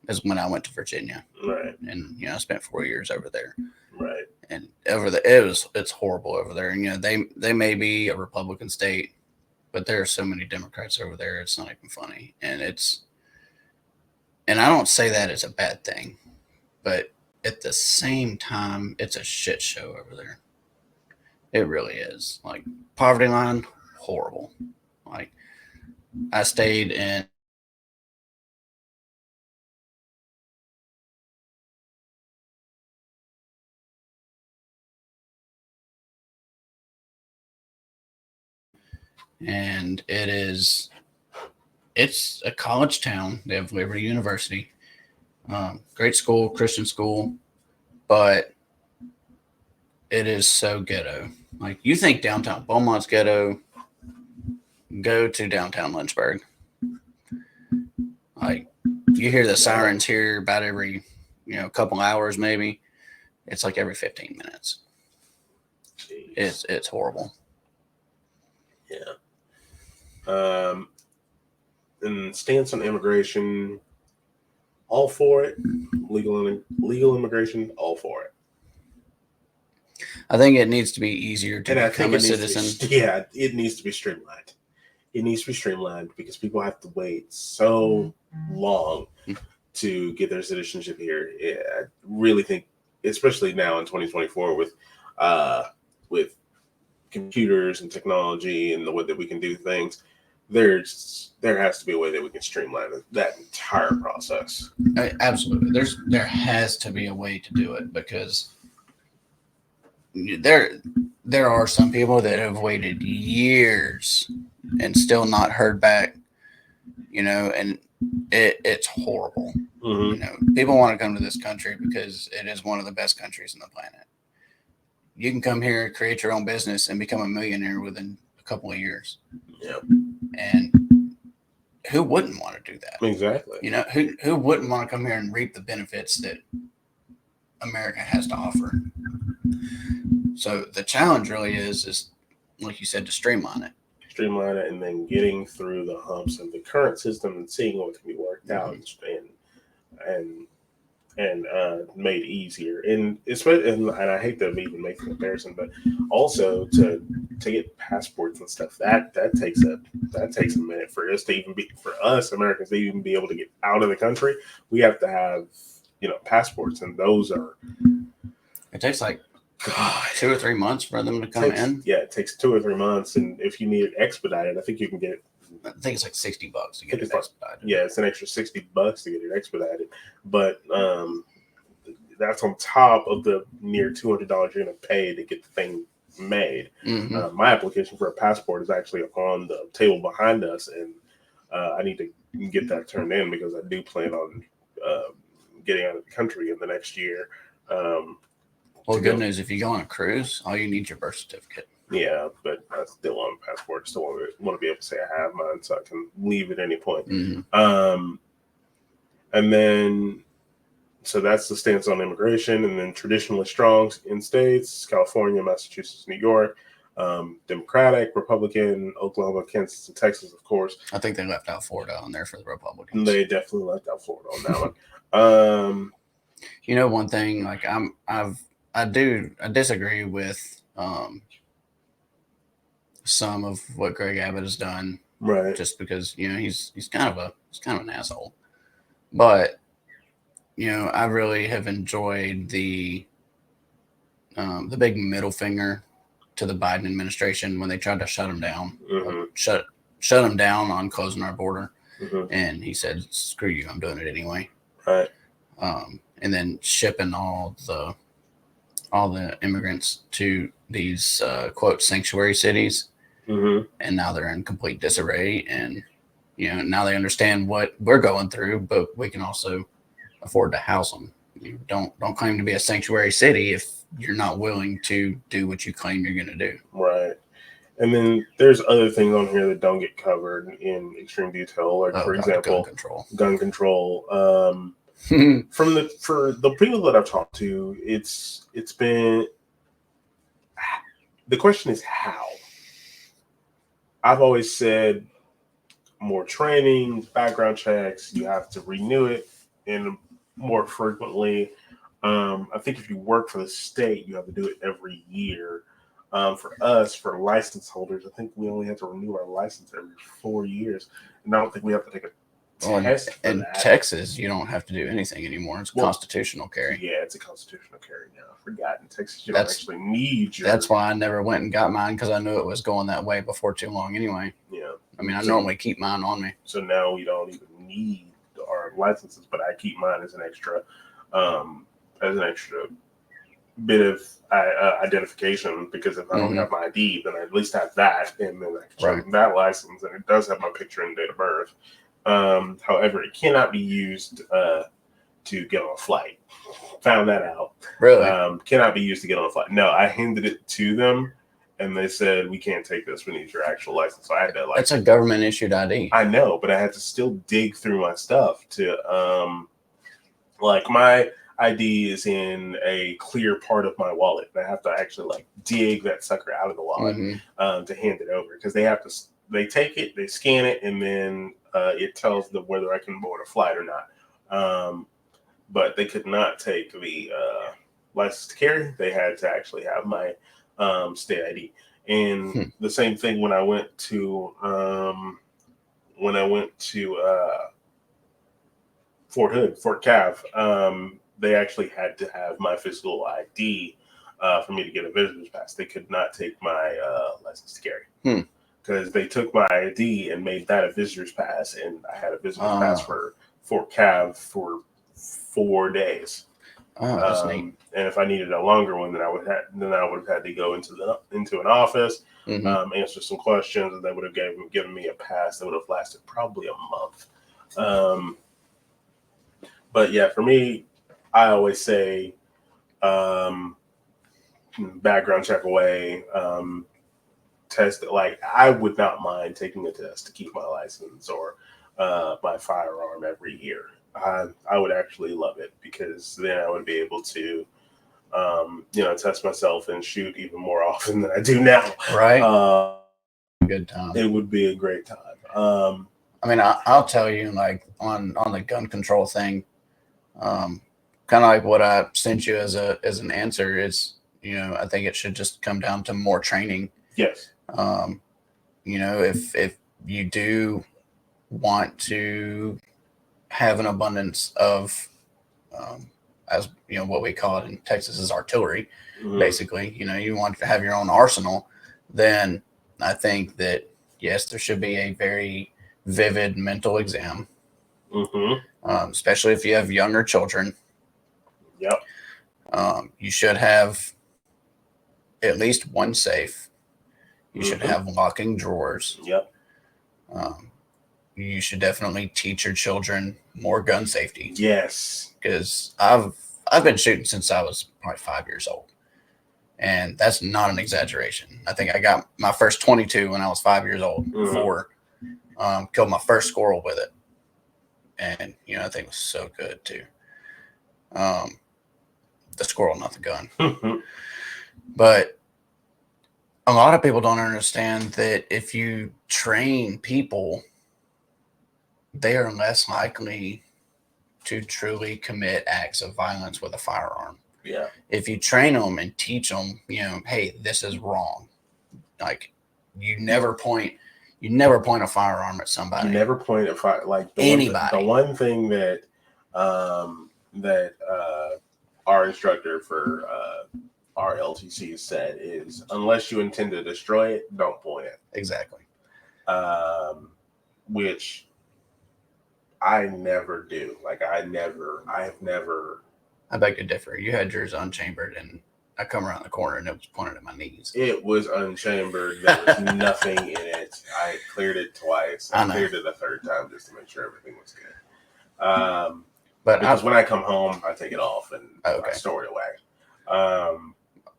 is when I went to Virginia. Right. And, I spent 4 years over there. Right. And it's horrible over there. And, they may be a Republican state, but there are so many Democrats over there. It's not even funny. And I don't say that as a bad thing, but at the same time, it's a shit show over there. It really is. Like, poverty line, horrible. Like, I stayed in and it's a college town. They have Liberty University, great school, Christian school, but it is so ghetto. Like, you think downtown Beaumont's ghetto, go to downtown Lynchburg. Like, you hear the sirens here about every, couple hours maybe. It's like every 15 minutes. Jeez. It's horrible. Yeah. And stance on immigration, all for it. Legal immigration, all for it. I think it needs to be easier to become a citizen. It needs to be streamlined. It needs to be streamlined because people have to wait so long to get their citizenship here. Yeah, I really think, especially now in 2024 with computers and technology and the way that we can do things, there has to be a way that we can streamline that entire process. Absolutely. There has to be a way to do it because there are some people that have waited years and still not heard back, and it's horrible. Mm-hmm. People want to come to this country because it is one of the best countries on the planet. You can come here, create your own business, and become a millionaire within a couple of years. Yeah. And who wouldn't want to do that? Exactly. Who wouldn't want to come here and reap the benefits that America has to offer? So the challenge really is like you said, to streamline it. Streamline it, and then getting through the humps of the current system and seeing what can be worked out and made easier. And I hate to even make the comparison, but also to get passports and stuff, that takes a minute for us Americans to even be able to get out of the country. We have to have passports, and those are. It takes like 2 or 3 months for them to come in. Yeah, it takes 2 or 3 months, and if you need it expedited, I think you can get it. I think it's like $60 to get it expedited. Yeah, it's an extra $60 to get it expedited, but that's on top of the near $200 you're going to pay to get the thing made. Mm-hmm. My application for a passport is actually on the table behind us, and I need to get that turned in because I do plan on getting out of the country in the next year. Well, good news, if you go on a cruise, all you need is your birth certificate. Yeah, but I still want a passport. I still want to be able to say I have mine so I can leave at any point. Mm-hmm. And then, so that's the stance on immigration. And then traditionally strong in states, California, Massachusetts, New York, Democratic, Republican, Oklahoma, Kansas, and Texas, of course. I think they left out Florida on there for the Republicans. They definitely left out Florida on that one. One thing, like I disagree with some of what Greg Abbott has done, right? Just because he's kind of an asshole, but I really have enjoyed the big middle finger to the Biden administration when they tried to shut him down, mm-hmm. shut him down on closing our border, mm-hmm. and he said, "Screw you, I'm doing it anyway." Right. and then shipping all the immigrants to these quote sanctuary cities, and now they're in complete disarray. And now they understand what we're going through, but we can also afford to house them. You don't claim to be a sanctuary city if you're not willing to do what you claim you're going to do. Right. And then there's other things on here that don't get covered in extreme detail, like for example, gun control. For the people that I've talked to, it's been, the question is how. I've always said more training, background checks. You have to renew it and more frequently. I think if you work for the state, you have to do it every year. For us, for license holders, I think we only have to renew our license every 4 years. And I don't think we have to take a test for in that. Texas, you don't have to do anything anymore. It's constitutional carry. Yeah, it's a constitutional carry now. I forgot. In Texas, you don't actually need your... That's why I never went and got mine, because I knew it was going that way before too long anyway. Yeah. I mean, I normally keep mine on me. So now we don't even need our licenses, but I keep mine as an extra bit of identification, because if I don't have my ID, then I at least have that, and then I can show them that license, and it does have my picture and date of birth. However, it cannot be used to get on a flight. Found that out. Really? Cannot be used to get on a flight. No, I handed it to them, and they said, we can't take this. We need your actual license. So I had to That's a government issued ID. I know, but I had to still dig through my stuff to my ID is in a clear part of my wallet, and I have to actually dig that sucker out of the wallet to hand it over, because they take it, they scan it, and then it tells them whether I can board a flight or not. But they could not take the license to carry. They had to actually have my state ID. And the same thing when I went to Fort Hood, Fort Cav. They actually had to have my physical ID for me to get a visitor's pass. They could not take my license to carry, because they took my ID and made that a visitor's pass, and I had a visitor's pass for Fort Cav for 4 days. That's neat. And if I needed a longer one, then I would have had to go into an office, answer some questions, and they would have given me a pass that would have lasted probably a month. But yeah, for me, I always say background check away, test it. Like, I would not mind taking a test to keep my license or my firearm every year. I would actually love it, because then I would be able to test myself and shoot even more often than I do now. Right. Good time. It would be a great time. I mean, I'll tell you, on the gun control thing, kind of like what I sent you as an answer is, I think it should just come down to more training. Yes. If you do want to have an abundance of, as what we call it in Texas is artillery, basically, you want to have your own arsenal, then I think that, yes, there should be a very vivid mental exam, especially if you have younger children. Yep. You should have at least one safe. You should have locking drawers. Yep. You should definitely teach your children more gun safety. Yes. Because I've been shooting since I was probably 5 years old. And that's not an exaggeration. I think I got my first 22 when I was 5 years old. Killed my first squirrel with it. And, I think it was so good too. The squirrel, not the gun. But a lot of people don't understand that if you train people, they are less likely to truly commit acts of violence with a firearm. Yeah. If you train them and teach them, hey, this is wrong. Like, you never point a firearm at somebody. You never point at anybody. The one thing that our instructor for our LTC said is, unless you intend to destroy it, don't point it. Exactly. Which I never do. I have never I beg to differ. You had yours unchambered, and I come around the corner, and it was pointed at my knees. It was unchambered. There was nothing in it. I cleared it twice. I cleared it a third time just to make sure everything was good. But because when I come home, I take it off and I store it away.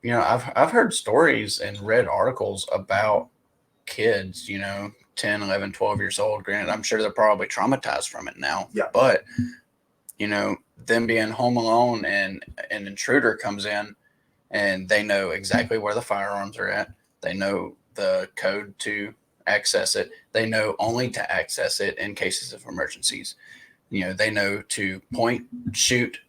You know, I've heard stories and read articles about kids, you know, 10, 11, 12 years old. Granted, I'm sure they're probably traumatized from it now. Yeah. But, you know, them being home alone and an intruder comes in and they know exactly where the firearms are at. They know the code to access it. They know only to access it in cases of emergencies. You know, they know to point, shoot,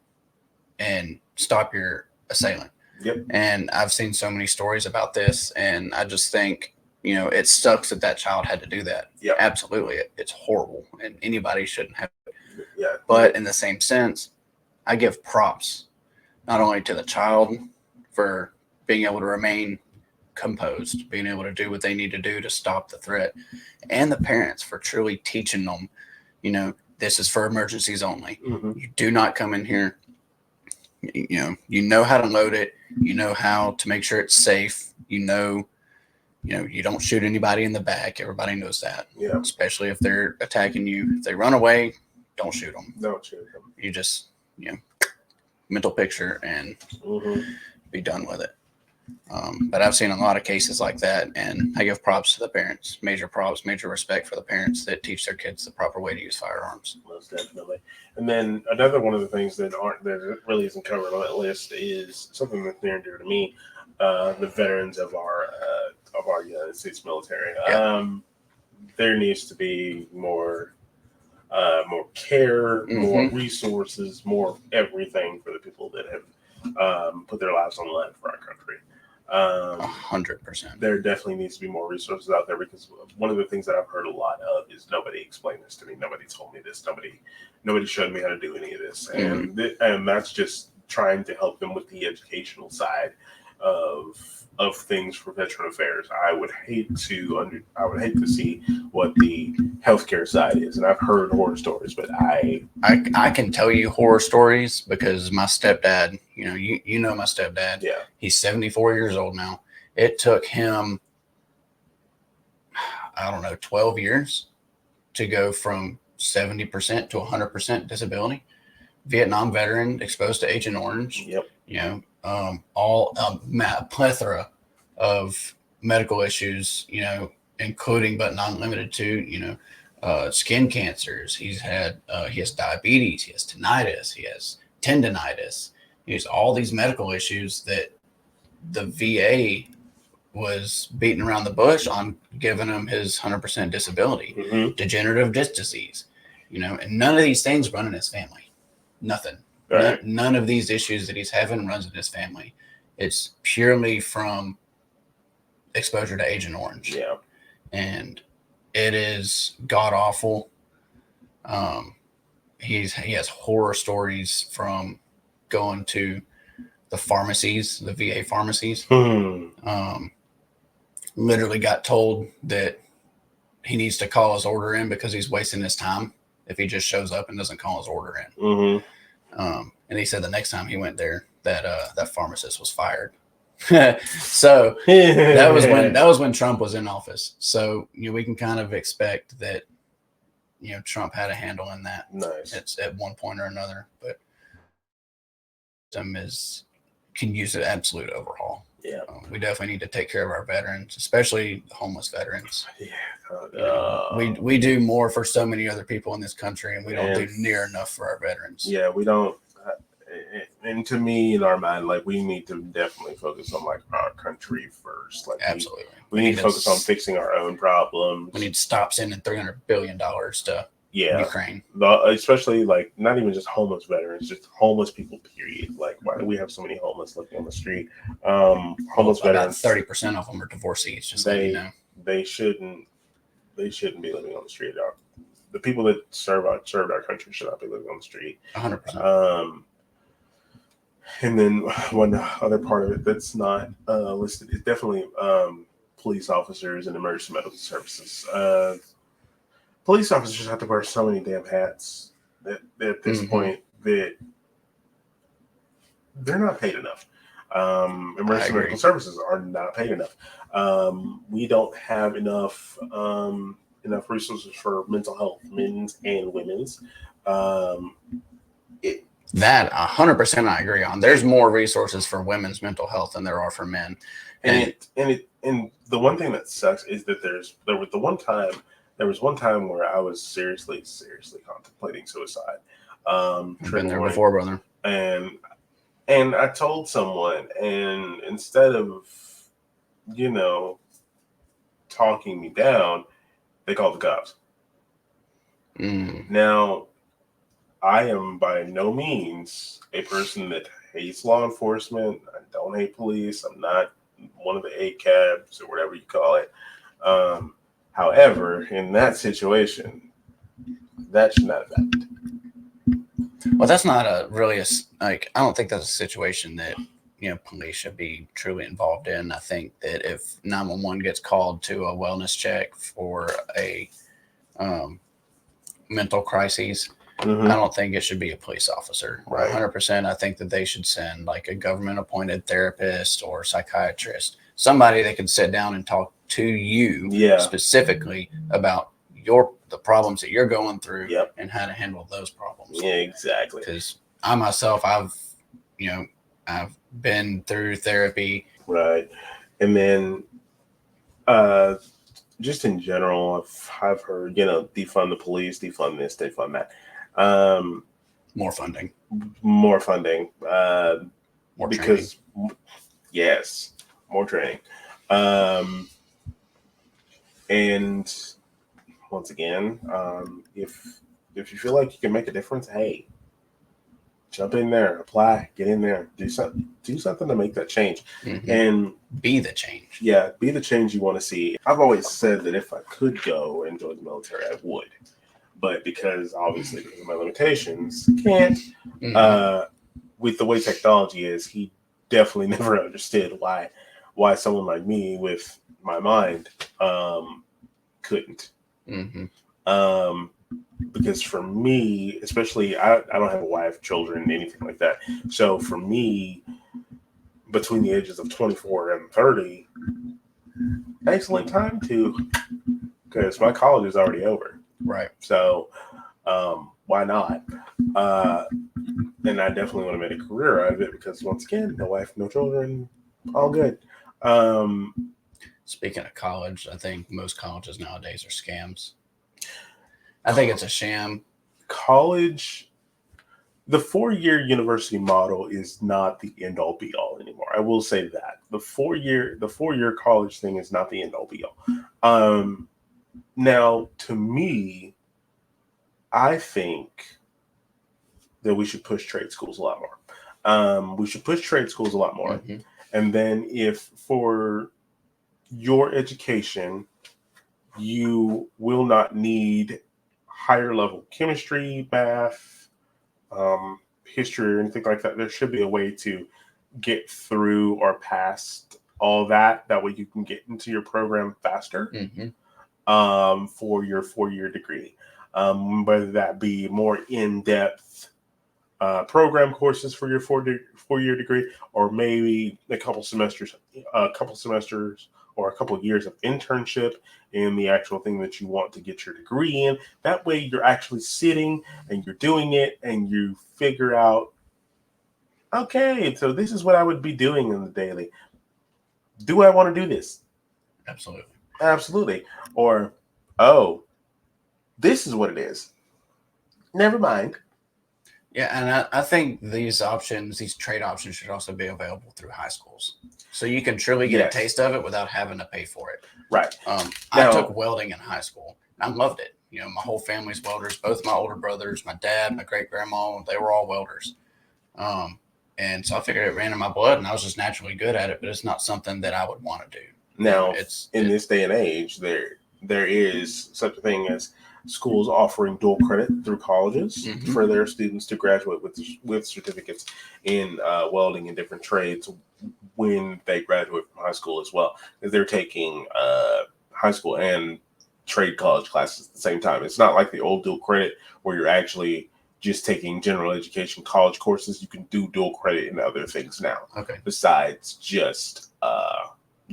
and stop your assailant. Yep. And I've seen so many stories about this, and I just think, you know, it sucks that child had to do that. Yeah, absolutely. It's horrible, and anybody shouldn't have it. Yeah. But in the same sense, I give props not only to the child for being able to remain composed, being able to do what they need to do to stop the threat, and the parents for truly teaching them, you know, this is for emergencies only. Mm-hmm. You do not come in here. You know how to load it. You know how to make sure it's safe. You know, you don't shoot anybody in the back. Everybody knows that. Yeah. Especially if they're attacking you. If they run away, don't shoot them. Don't shoot them. You just, mental picture and be done with it. But I've seen a lot of cases like that, and I give props to the parents. Major props, major respect for the parents that teach their kids the proper way to use firearms. Most definitely. And then another one of the things that really isn't covered on that list is something that's near and dear to me: the veterans of our United States military. Yeah. There needs to be more care, more resources, more everything for the people that have put their lives on the line for our country. 100%. There definitely needs to be more resources out there, because one of the things that I've heard a lot of is nobody explained this to me. Nobody told me this. Nobody showed me how to do any of this. And that's just trying to help them with the educational side of things for veteran affairs. I would hate to see what the healthcare side is, and I've heard horror stories, but I can tell you horror stories because my stepdad, you know my stepdad. Yeah. He's 74 years old now. It took him, 12 years to go from 70% to 100% disability. Vietnam veteran, exposed to Agent Orange. Yep. A plethora of medical issues, including but not limited to, skin cancers. He has diabetes, he has tinnitus, he has tendinitis. He has all these medical issues that the VA was beating around the bush on giving him his 100% disability. Degenerative disc disease, and none of these things run in his family. Nothing. Right. None of these issues that he's having runs in his family. It's purely from exposure to Agent Orange. Yeah. And it is god awful. He has horror stories from going to the pharmacies, the VA pharmacies. Literally got told that he needs to call his order in because he's wasting his time if he just shows up and doesn't call his order in. And he said the next time he went there that pharmacist was fired. So that was when Trump was in office. So we can kind of expect that Trump had a handle in that. Nice. It's at one point or another, but can use an absolute overhaul. Yeah. We definitely need to take care of our veterans, especially homeless veterans. Yeah. We do more for so many other people in this country, and we don't do near enough for our veterans. Yeah, we don't. And to me, in our mind, we need to definitely focus on our country first. Absolutely, we need to focus on fixing our own problems. We need to stop sending $300 billion to Ukraine. Especially not even just homeless veterans, just homeless people. Period. Why do we have so many homeless living on the street? Homeless veterans. About 30% of them are divorcees. Just so you know, they shouldn't be living on the street. The people that served our country should not be living on the street. 100%. And then one other part of it that's not listed is definitely police officers and emergency medical services. Police officers have to wear so many damn hats at this point that they're not paid enough. Emergency agree. medical services are not paid enough. We don't have enough resources for mental health, men's and women's. That 100% I agree on. There's more resources for women's mental health than there are for men. And the one thing that sucks is that there was one time where I was seriously contemplating suicide. I've been there before, brother. And I told someone, and instead of, talking me down, they called the cops. Now, I am by no means a person that hates law enforcement. I don't hate police. I'm not one of the ACABs or whatever you call it. However, in that situation, that should not have happened. Well, that's not I don't think that's a situation that, police should be truly involved in. I think that if 911 gets called to a wellness check for a mental crises, I don't think it should be a police officer. Right. 100%. I think that they should send like a government appointed therapist or psychiatrist, somebody that can sit down and talk to you specifically about the problems that you're going through and how to handle those problems. Yeah, exactly. Because I myself, I've been through therapy. Right. And then just in general, I've heard, defund the police, defund this, defund that. More funding. More funding. More because training. Yes, more training. And once again, if you feel like you can make a difference, hey, jump in there, apply, get in there, do something to make that change, and be the change. Yeah, be the change you want to see. I've always said that if I could go and join the military, I would, but because obviously because of my limitations, can't. With the way technology is, he definitely never understood why someone like me with my mind couldn't. Because for me, especially, I don't have a wife, children, anything like that. So for me, between the ages of 24 and 30, excellent time because my college is already over. Right. So why not? And I definitely want to make a career out of it because once again, no wife, no children, all good. Speaking of college, I think most colleges nowadays are scams. I think it's a sham. College, the 4-year university model is not the end all be all anymore. I will say that the 4-year college thing is not the end all be all. Now, to me, I think that we should push trade schools a lot more. We should push trade schools a lot more. And then if for your education, you will not need higher level chemistry, math, history, or anything like that, there should be a way to get through or past all that. That way you can get into your program faster for your 4-year degree. Whether that be more in-depth program courses for your 4-year degree, or maybe a couple semesters or a couple of years of internship in the actual thing that you want to get your degree in. That way you're actually sitting and you're doing it and you figure out, okay, so this is what I would be doing in the daily. Do I want to do this? Absolutely. Or, oh, this is what it is. Never mind. Yeah, and I think these trade options should also be available through high schools. So you can truly get a taste of it without having to pay for it. Right. I took welding in high school. I loved it. My whole family's welders. Both my older brothers, my dad, my great-grandma, they were all welders. And so I figured it ran in my blood, and I was just naturally good at it, but it's not something that I would want to do. Now, in this day and age, there is such a thing as schools offering dual credit through colleges for their students to graduate with certificates in welding and different trades when they graduate from high school as well. Because they're taking high school and trade college classes at the same time. It's not like the old dual credit where you're actually just taking general education college courses. You can do dual credit and other things now. Okay. Besides just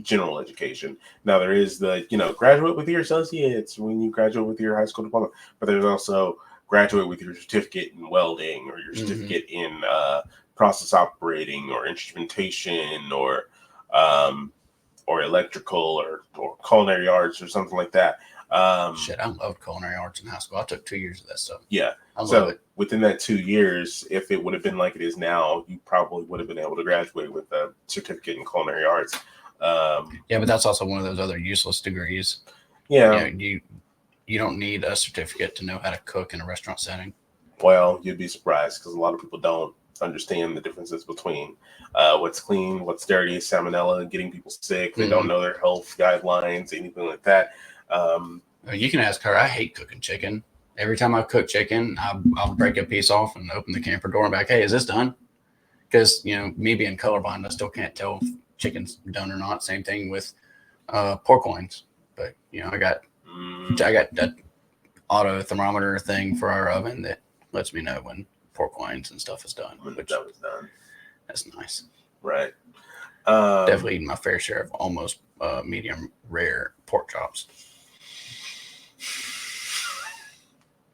general education. Now there is the, graduate with your associates when you graduate with your high school diploma, but there's also graduate with your certificate in welding or your certificate in process operating or instrumentation or electrical or culinary arts or something like that. Shit, I loved culinary arts in high school. I took 2 years of that stuff. Yeah. I love it. Within that 2 years, if it would have been like it is now, you probably would have been able to graduate with a certificate in culinary arts. Yeah, but that's also one of those other useless degrees. Yeah. You don't need a certificate to know how to cook in a restaurant setting. Well, you'd be surprised because a lot of people don't understand the differences between what's clean, what's dirty, salmonella, getting people sick. They don't know their health guidelines, anything like that. You can ask her. I hate cooking chicken. Every time I cook chicken, I'll break a piece off and open the camper door and be like, hey, is this done? Because, me being colorblind, I still can't tell if chicken's done or not. Same thing with pork loins. But, I got that auto thermometer thing for our oven that lets me know when pork loins and stuff is done. When that was done. That's nice. Right. Definitely eating my fair share of almost medium rare pork chops.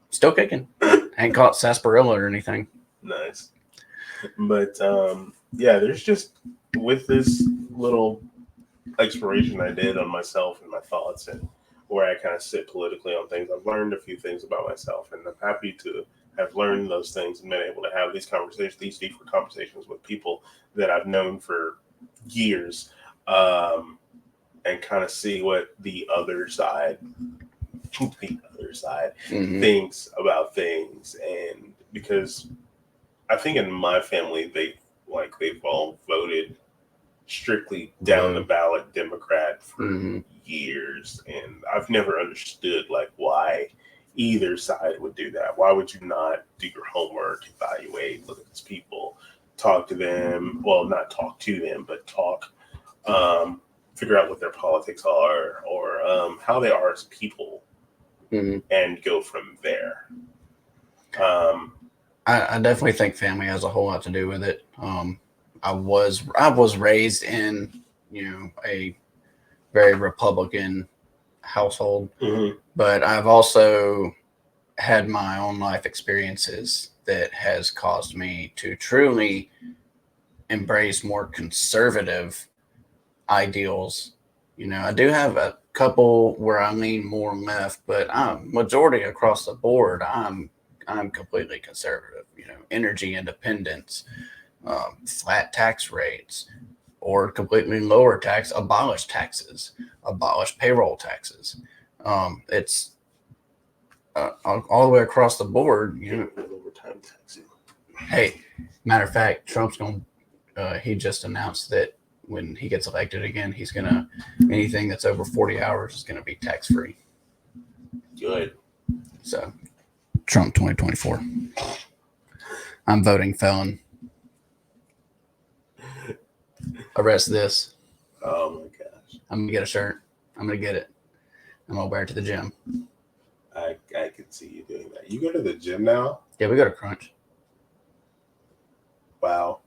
Still kicking. Ain't caught sarsaparilla or anything. Nice. But there's just with this little exploration I did on myself and my thoughts and where I kind of sit politically on things, I've learned a few things about myself, and I'm happy to have learned those things and been able to have these conversations, these deeper conversations with people that I've known for years, and kind of see what the other side thinks about things. And because I think in my family, they've all voted strictly down the ballot Democrat for years, and I've never understood why either side would do that. Why would you not do your homework, evaluate, look at these people, talk to them? Well, not talk to them, but talk, figure out what their politics are or how they are as people, and go from there. I definitely think family has a whole lot to do with it. I was raised in a very Republican household, but I've also had my own life experiences that has caused me to truly embrace more conservative ideals. I do have a couple where I lean more left, but majority across the board, I'm completely conservative. Energy independence, flat tax rates, or completely lower tax, abolish taxes, abolish payroll taxes. It's all the way across the board. Overtime taxing. Hey, matter of fact, Trump's he just announced that when he gets elected again, he's gonna anything that's over 40 hours is gonna be tax free. Good. So, Trump 2024. I'm voting felon. Arrest this. Oh my gosh. I'm gonna get a shirt. I'm gonna get it. I'm gonna wear it to the gym. I could see you doing that. You go to the gym now? Yeah, we go to Crunch. Wow.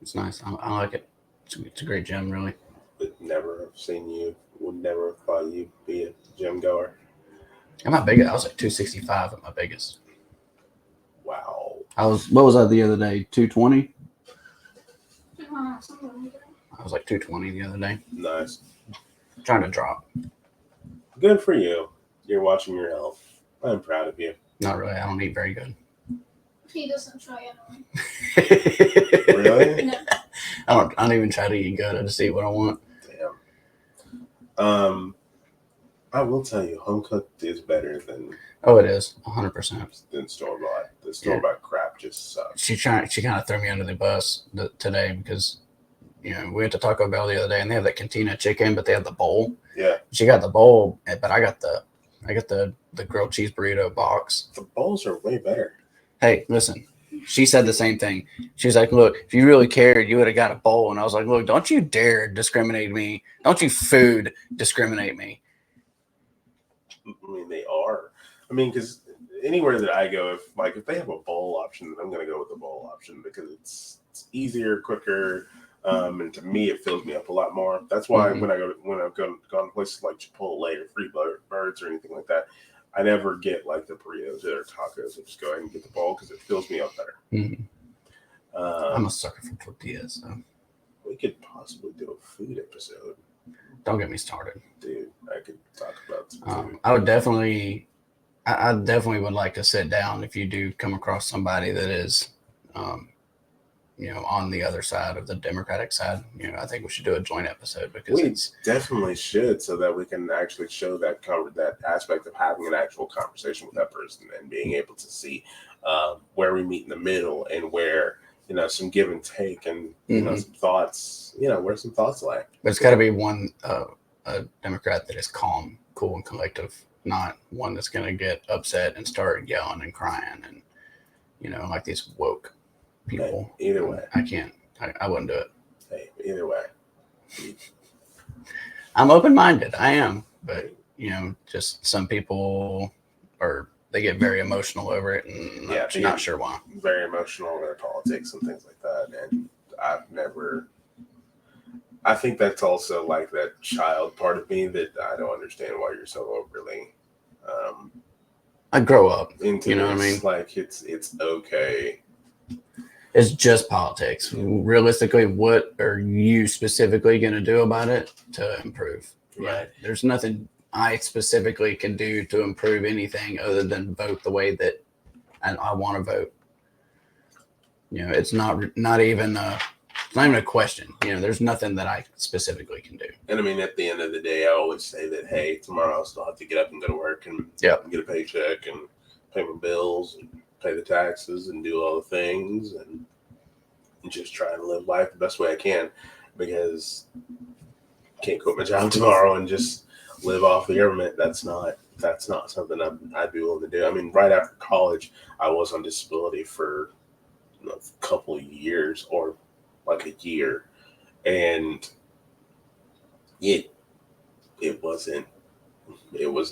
It's nice. I like it. It's a great gym, really. Would never have seen you. Would never have thought you'd be a gym goer. And my biggest, I was like 265 at my biggest. Wow. What was I the other day? 220? I was like 220 the other day. Nice. Trying to drop. Good for you. You're watching your health. I'm proud of you. Not really. I don't eat very good. He doesn't try anyway. Really? No. I don't even try to eat good. I just eat what I want. Damn. I will tell you, home cooked is better than. Oh, it is 100%. Than store bought. The store bought crap just sucks. She kind of threw me under the bus today because we went to Taco Bell the other day and they have that cantina chicken, but they have the bowl. Yeah. She got the bowl, but I got the grilled cheese burrito box. The bowls are way better. Hey, listen. She said the same thing. She was like, look, if you really cared, you would have got a bowl. And I was like, look, don't you dare discriminate me. Don't you food discriminate me. I mean, they are. I mean, because anywhere that I go, if they have a bowl option, then I'm going to go with the bowl option because it's easier, quicker, and to me, it fills me up a lot more. That's why when I've gone to places like Chipotle or Free Birds or anything like that, I never get like the burritos or tacos. I just go ahead and get the bowl because it fills me up better. Mm-hmm. I'm a sucker for tortillas, so we could possibly do a food episode. Don't get me started, dude. I could talk about some food. I definitely would like to sit down if you do come across somebody that is, on the other side of the Democratic side. I think we should do a joint episode because we definitely should, so that we can actually show that aspect of having an actual conversation with that person and being able to see where we meet in the middle and where some give and take and some thoughts. Where some thoughts lie. But it's got to be one a Democrat that is calm, cool, and collective, not one that's going to get upset and start yelling and crying and like these woke people. Hey, either way, I can't. I wouldn't do it. Hey, either way, I'm open-minded. I am, but just some people they get very emotional over it, and I'm not sure why. Very emotional over their politics and things like that, and I think that's also like that child part of me that I don't understand why you're so overly. I grow up into what I mean. Like it's okay. It's just politics. Realistically, what are you specifically going to do about it to improve? Right. There's nothing I specifically can do to improve anything other than vote the way that I want to vote. It's not even a question. There's nothing that I specifically can do. And I mean, at the end of the day, I always say that, hey, tomorrow I'll still have to get up and go to work and get a paycheck and pay my bills and pay the taxes and do all the things and just try and live life the best way I can, because I can't quit my job tomorrow and just live off the government. That's not something I'd be willing to do. I mean, right after college, I was on disability for a couple of years, or like a year, and it was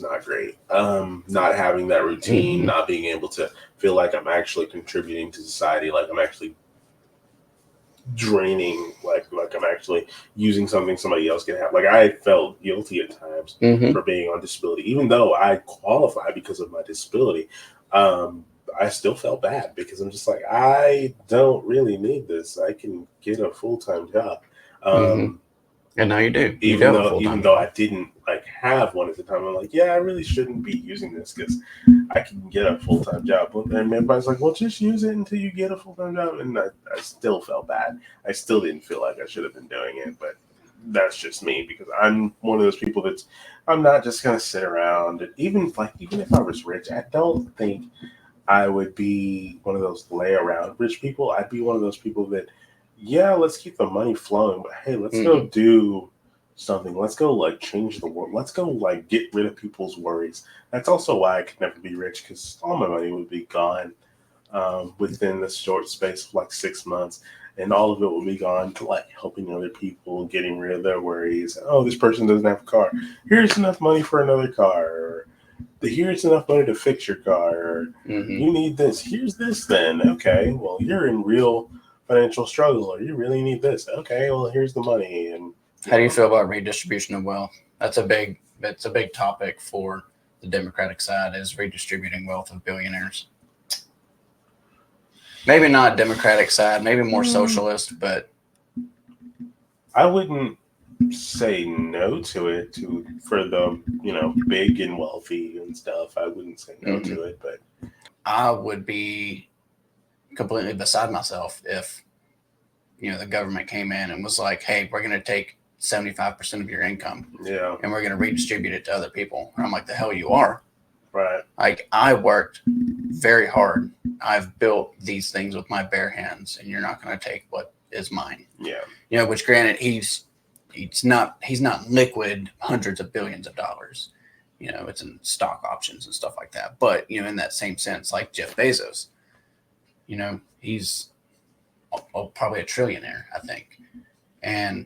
not great. Not having that routine, not being able to feel like I'm actually contributing to society, like I'm actually draining, like I'm actually using something somebody else can have. Like I felt guilty at times for being on disability, even though I qualify because of my disability. I still felt bad because I'm just like, I don't really need this. I can get a full-time job. And now you do. Even though I didn't have one at the time, I'm like, yeah, I really shouldn't be using this because I can get a full-time job. And everybody's like, well, just use it until you get a full-time job. And I still felt bad. I still didn't feel like I should have been doing it, but that's just me, because I'm one of those people I'm not just going to sit around. And even if I was rich, I don't think I would be one of those lay around rich people. I'd be one of those people that, yeah, let's keep the money flowing, but hey, let's go do something. Let's go change the world. Let's go get rid of people's worries. That's also why I could never be rich, because all my money would be gone within the short space of 6 months, and all of it will be gone to helping other people, getting rid of their worries. Oh, this person doesn't have a car. Here's enough money for another car. Or, here's enough money to fix your car. Or, you need this. Here's this then. Okay, well, you're in real financial struggle, or you really need this. Okay, well, here's the money. And how do you feel about redistribution of wealth? That's a big topic for the Democratic side, is redistributing wealth of billionaires. Maybe not Democratic side, maybe more socialist, but I wouldn't say no to it for the big and wealthy and stuff. I wouldn't say no to it, but I would be completely beside myself if the government came in and was like, hey, we're going to take 75% of your income and we're going to redistribute it to other people. And I'm like, the hell you are. Right. I worked very hard. I've built these things with my bare hands, and you're not going to take what is mine. Yeah. Which granted, he's not liquid hundreds of billions of dollars. It's in stock options and stuff like that. But, in that same sense, like Jeff Bezos, he's probably a trillionaire, I think. And,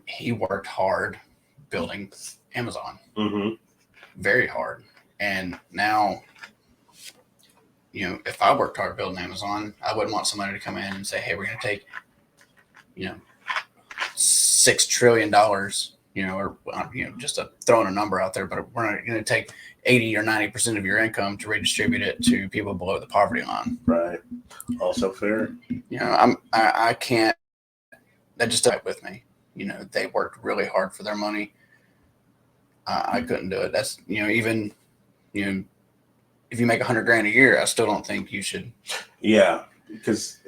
he worked hard building Amazon. Very hard. And now if I worked hard building Amazon, I wouldn't want somebody to come in and say, hey, we're going to take, $6 trillion, or just throwing a number out there, but we're not going to take 80 or 90% of your income to redistribute it to people below the poverty line. Right. Also fair. I can't, that just stuck with me. They worked really hard for their money. I couldn't do it. That's, even, if you make $100,000 a year, I still don't think you should. Yeah. Because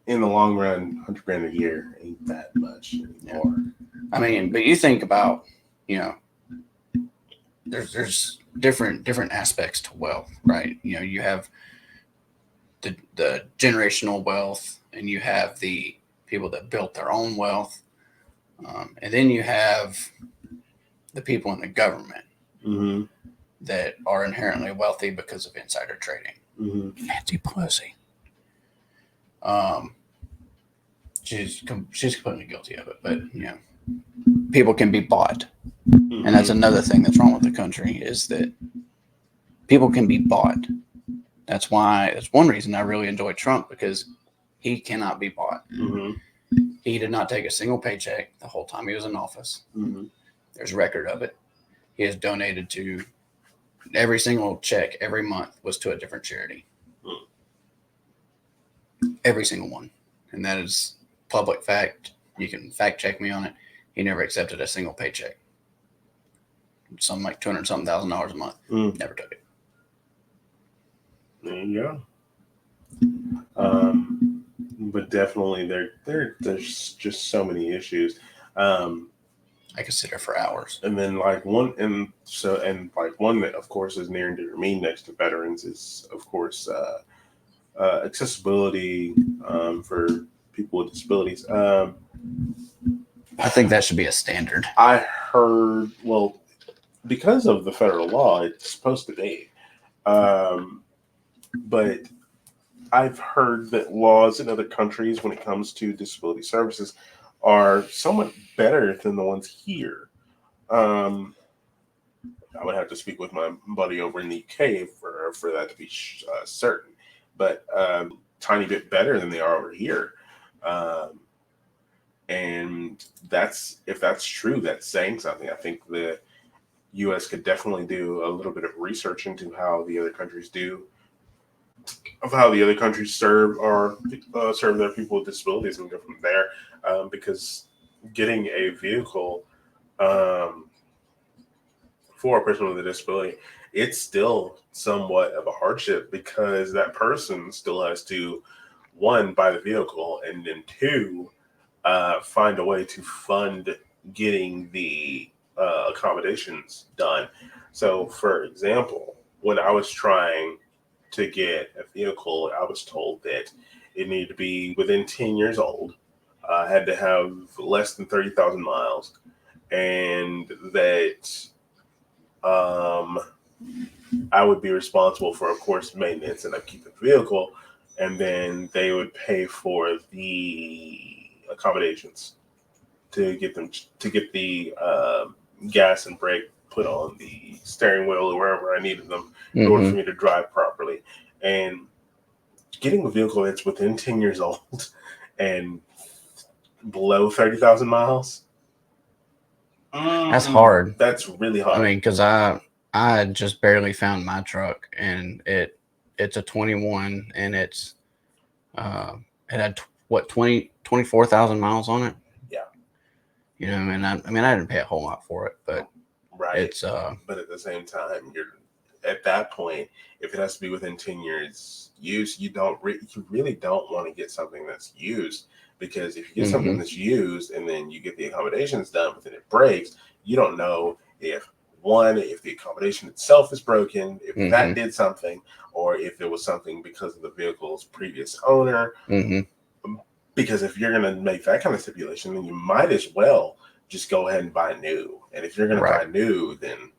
in the long run, $100,000 a year ain't that much anymore. I mean, but you think about, there's different aspects to wealth, right? You have the generational wealth, and you have the people that built their own wealth, and then you have the people in the government that are inherently wealthy because of insider trading. Nancy Pelosi. She's completely guilty of it, but people can be bought, and that's another thing that's wrong with the country, is that people can be bought. That's one reason I really enjoy Trump, because he cannot be bought. He did not take a single paycheck the whole time he was in office. There's record of it. He has donated to every single check every month was to a different charity. Every single one. And that is public fact. You can fact check me on it. He never accepted a single paycheck. Something like $200,000 a month. Never took it. There you go. But definitely there's just so many issues. I could sit there for hours. And then one that of course is near and dear to me next to veterans is of course accessibility for people with disabilities. I think that should be a standard. I heard, well, because of the federal law, it's supposed to be. But I've heard that laws in other countries when it comes to disability services are somewhat better than the ones here. I would have to speak with my buddy over in the UK for that to be certain, but tiny bit better than they are over here. And if that's true, that's saying something. I think the U.S. could definitely do a little bit of research into how the other countries serve their people with disabilities and go from there. Because getting a vehicle for a person with a disability, it's still somewhat of a hardship, because that person still has to, one, buy the vehicle, and then two, find a way to fund getting the accommodations done. So, for example, when I was trying to get a vehicle, I was told that it needed to be within 10 years old, had to have less than 30,000 miles, and that I would be responsible for, of course, maintenance and upkeep of the vehicle, and then they would pay for the accommodations to get the gas and brake put on the steering wheel or wherever I needed them in order for me to drive properly. And getting a vehicle that's within 10 years old and below 30,000 miles, that's hard. That's really hard. I mean, because I just barely found my truck, and it's a 21, and it had 24,000 miles on it. Yeah. And I didn't pay a whole lot for it, but right. It's but at the same time, you're at that point, if it has to be within 10 years use, you really don't want to get something that's used, because if you get something that's used and then you get the accommodations done, but then it breaks, you don't know if the accommodation itself is broken, if that did something, or if it was something because of the vehicle's previous owner. Because if you're going to make that kind of stipulation, then you might as well just go ahead and buy new. And if you're going to buy new, then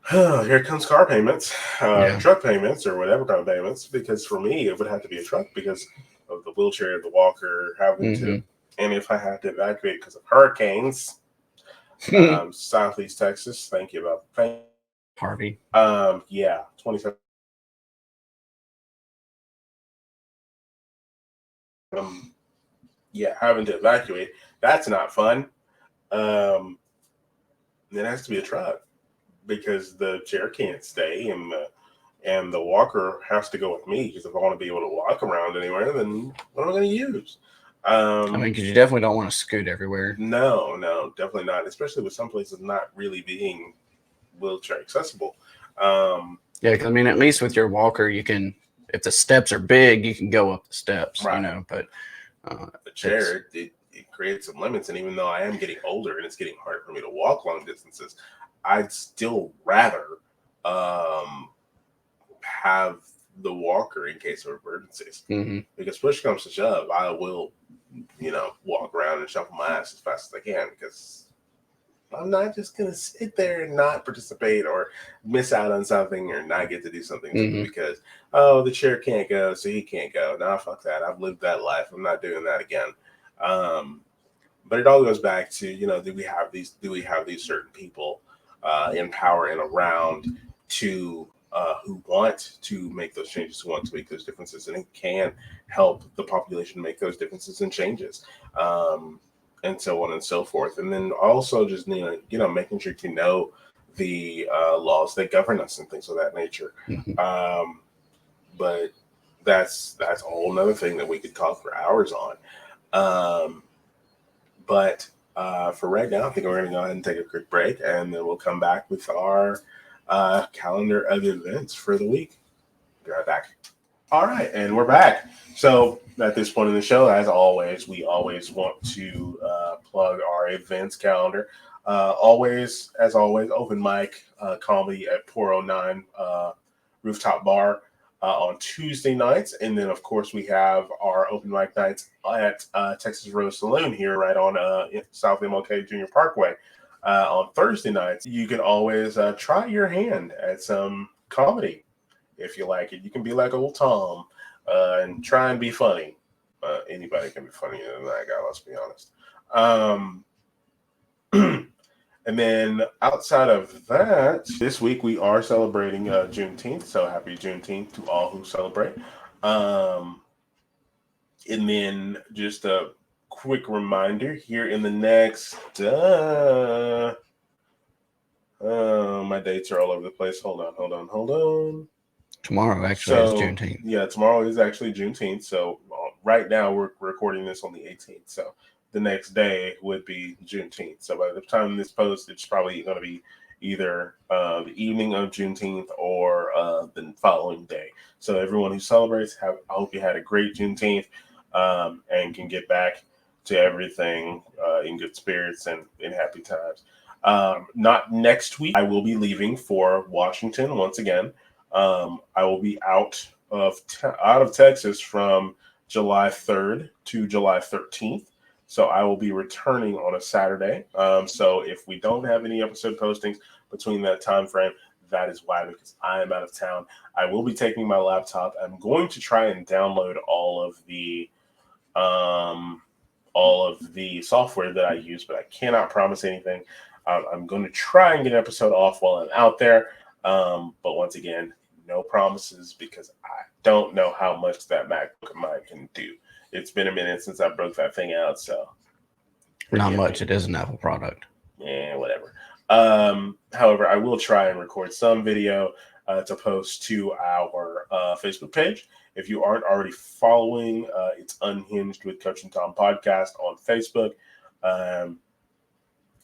here comes car payments, truck payments, or whatever kind of payments. Because for me, it would have to be a truck because of the wheelchair, the walker, having to, and if I have to evacuate because of hurricanes, Southeast Texas, thank you about Harvey. 27 having to evacuate. That's not fun. It has to be a truck because the chair can't stay, and the walker has to go with me, because if I want to be able to walk around anywhere, then what am I going to use? Because you definitely don't want to scoot everywhere. No, definitely not, especially with some places not really being wheelchair accessible. Because at least with your walker, you can, if the steps are big, you can go up the steps, right. But the chair, it creates some limits, and even though I am getting older and it's getting harder for me to walk long distances, I'd still rather have the walker in case of emergencies. Mm-hmm. Because push comes to shove, I will, walk around and shuffle my ass as fast as I can, because I'm not just going to sit there and not participate or miss out on something or not get to do something because, the chair can't go, so he can't go. Nah, fuck that. I've lived that life. I'm not doing that again. But it all goes back to, do we have these certain people in power and around to who want to make those changes, who want to make those differences, and it can help the population make those differences and changes. And so on and so forth. And then also just, making sure to know the laws that govern us and things of that nature. Mm-hmm. But that's a whole nother thing that we could talk for hours on. But for right now, I think we're going to go ahead and take a quick break, and then we'll come back with our calendar of events for the week. Be right back. All right, and we're back. So at this point in the show, as always, we always want to plug our events calendar. Always, open mic comedy at Poro 9 Rooftop Bar on Tuesday nights. And then, of course, we have our open mic nights at Texas Rose Saloon here right on South MLK Junior Parkway on Thursday nights. You can always try your hand at some comedy. If you like it, you can be like old Tom and try and be funny. Anybody can be funnier than that guy, let's be honest. And then outside of that, this week we are celebrating Juneteenth. So happy Juneteenth to all who celebrate. And then just a quick reminder here in the next... my dates are all over the place. Hold on. Tomorrow actually is Juneteenth. Yeah, tomorrow is actually Juneteenth. So right now we're recording this on the 18th. So the next day would be Juneteenth. So by the time this posts, it's probably going to be either the evening of Juneteenth or the following day. So everyone who celebrates, I hope you had a great Juneteenth and can get back to everything in good spirits and in happy times. Not next week. I will be leaving for Washington once again. I will be out of Texas from July 3rd to July 13th. So I will be returning on a Saturday. So if we don't have any episode postings between that time frame, that is why, because I am out of town. I will be taking my laptop. I'm going to try and download all of the software that I use, but I cannot promise anything. I'm going to try and get an episode off while I'm out there. But once again, no promises, because I don't know how much that MacBook of mine can do. It's been a minute since I broke that thing out, so not much. It is an Apple product. Yeah, whatever. However, I will try and record some video to post to our Facebook page. If you aren't already following, it's Unhinged with Coach and Tom podcast on Facebook. And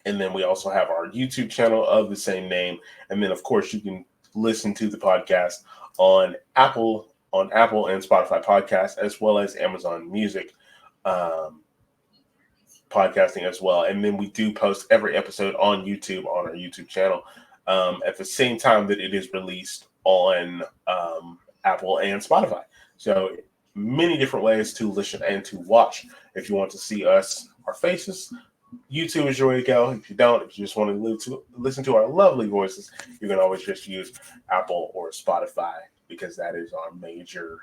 then we also have our YouTube channel of the same name. And then, of course, you can listen to the podcast on Apple and Spotify podcasts, as well as Amazon Music podcasting as well. And then we do post every episode on YouTube, on our YouTube channel, at the same time that it is released on Apple and Spotify. So many different ways to listen and to watch. If you want to see us, our faces, YouTube is your way to go. If you don't, if you just want to listen to our lovely voices, you can always just use Apple or Spotify, because that is our major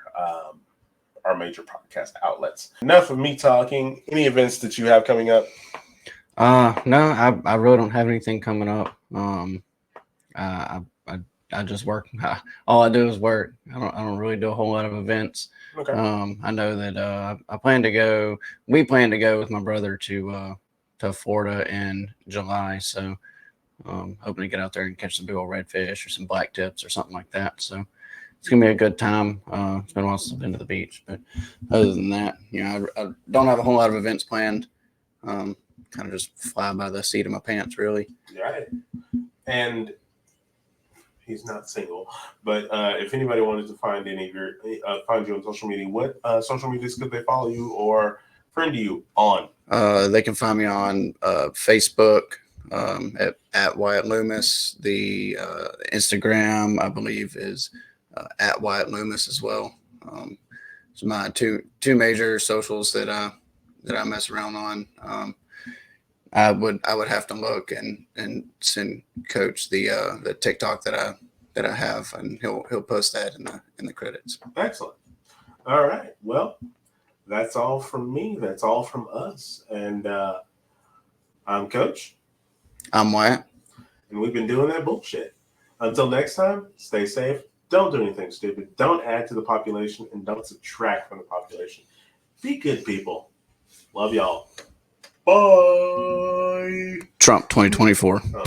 podcast outlets. Enough of me talking. Any events that you have coming up? No, I really don't have anything coming up. I I just work. All I do is work. I don't really do a whole lot of events. Okay. I know that I plan to go. We plan to go with my brother to Florida in July. So hoping to get out there and catch some big old redfish or some black tips or something like that. So it's gonna be a good time. It's been a while since I've been to the beach, but other than that, I don't have a whole lot of events planned. Kind of just fly by the seat of my pants, really. Right. And he's not single, but if anybody wanted to find any of your find you on social media, what social medias could they follow you or friend you on? They can find me on Facebook at Wyatt Loomis. The Instagram, I believe, is at Wyatt Loomis as well. It's my two major socials that I mess around on. I would have to look and send Coach the TikTok that I have, and he'll post that in the credits. Excellent. All right. Well, that's all from me. That's all from us. And I'm Coach. I'm Wyatt. And we've been doing that bullshit. Until next time, stay safe. Don't do anything stupid. Don't add to the population and don't subtract from the population. Be good people. Love y'all. Bye. Trump 2024. Oh.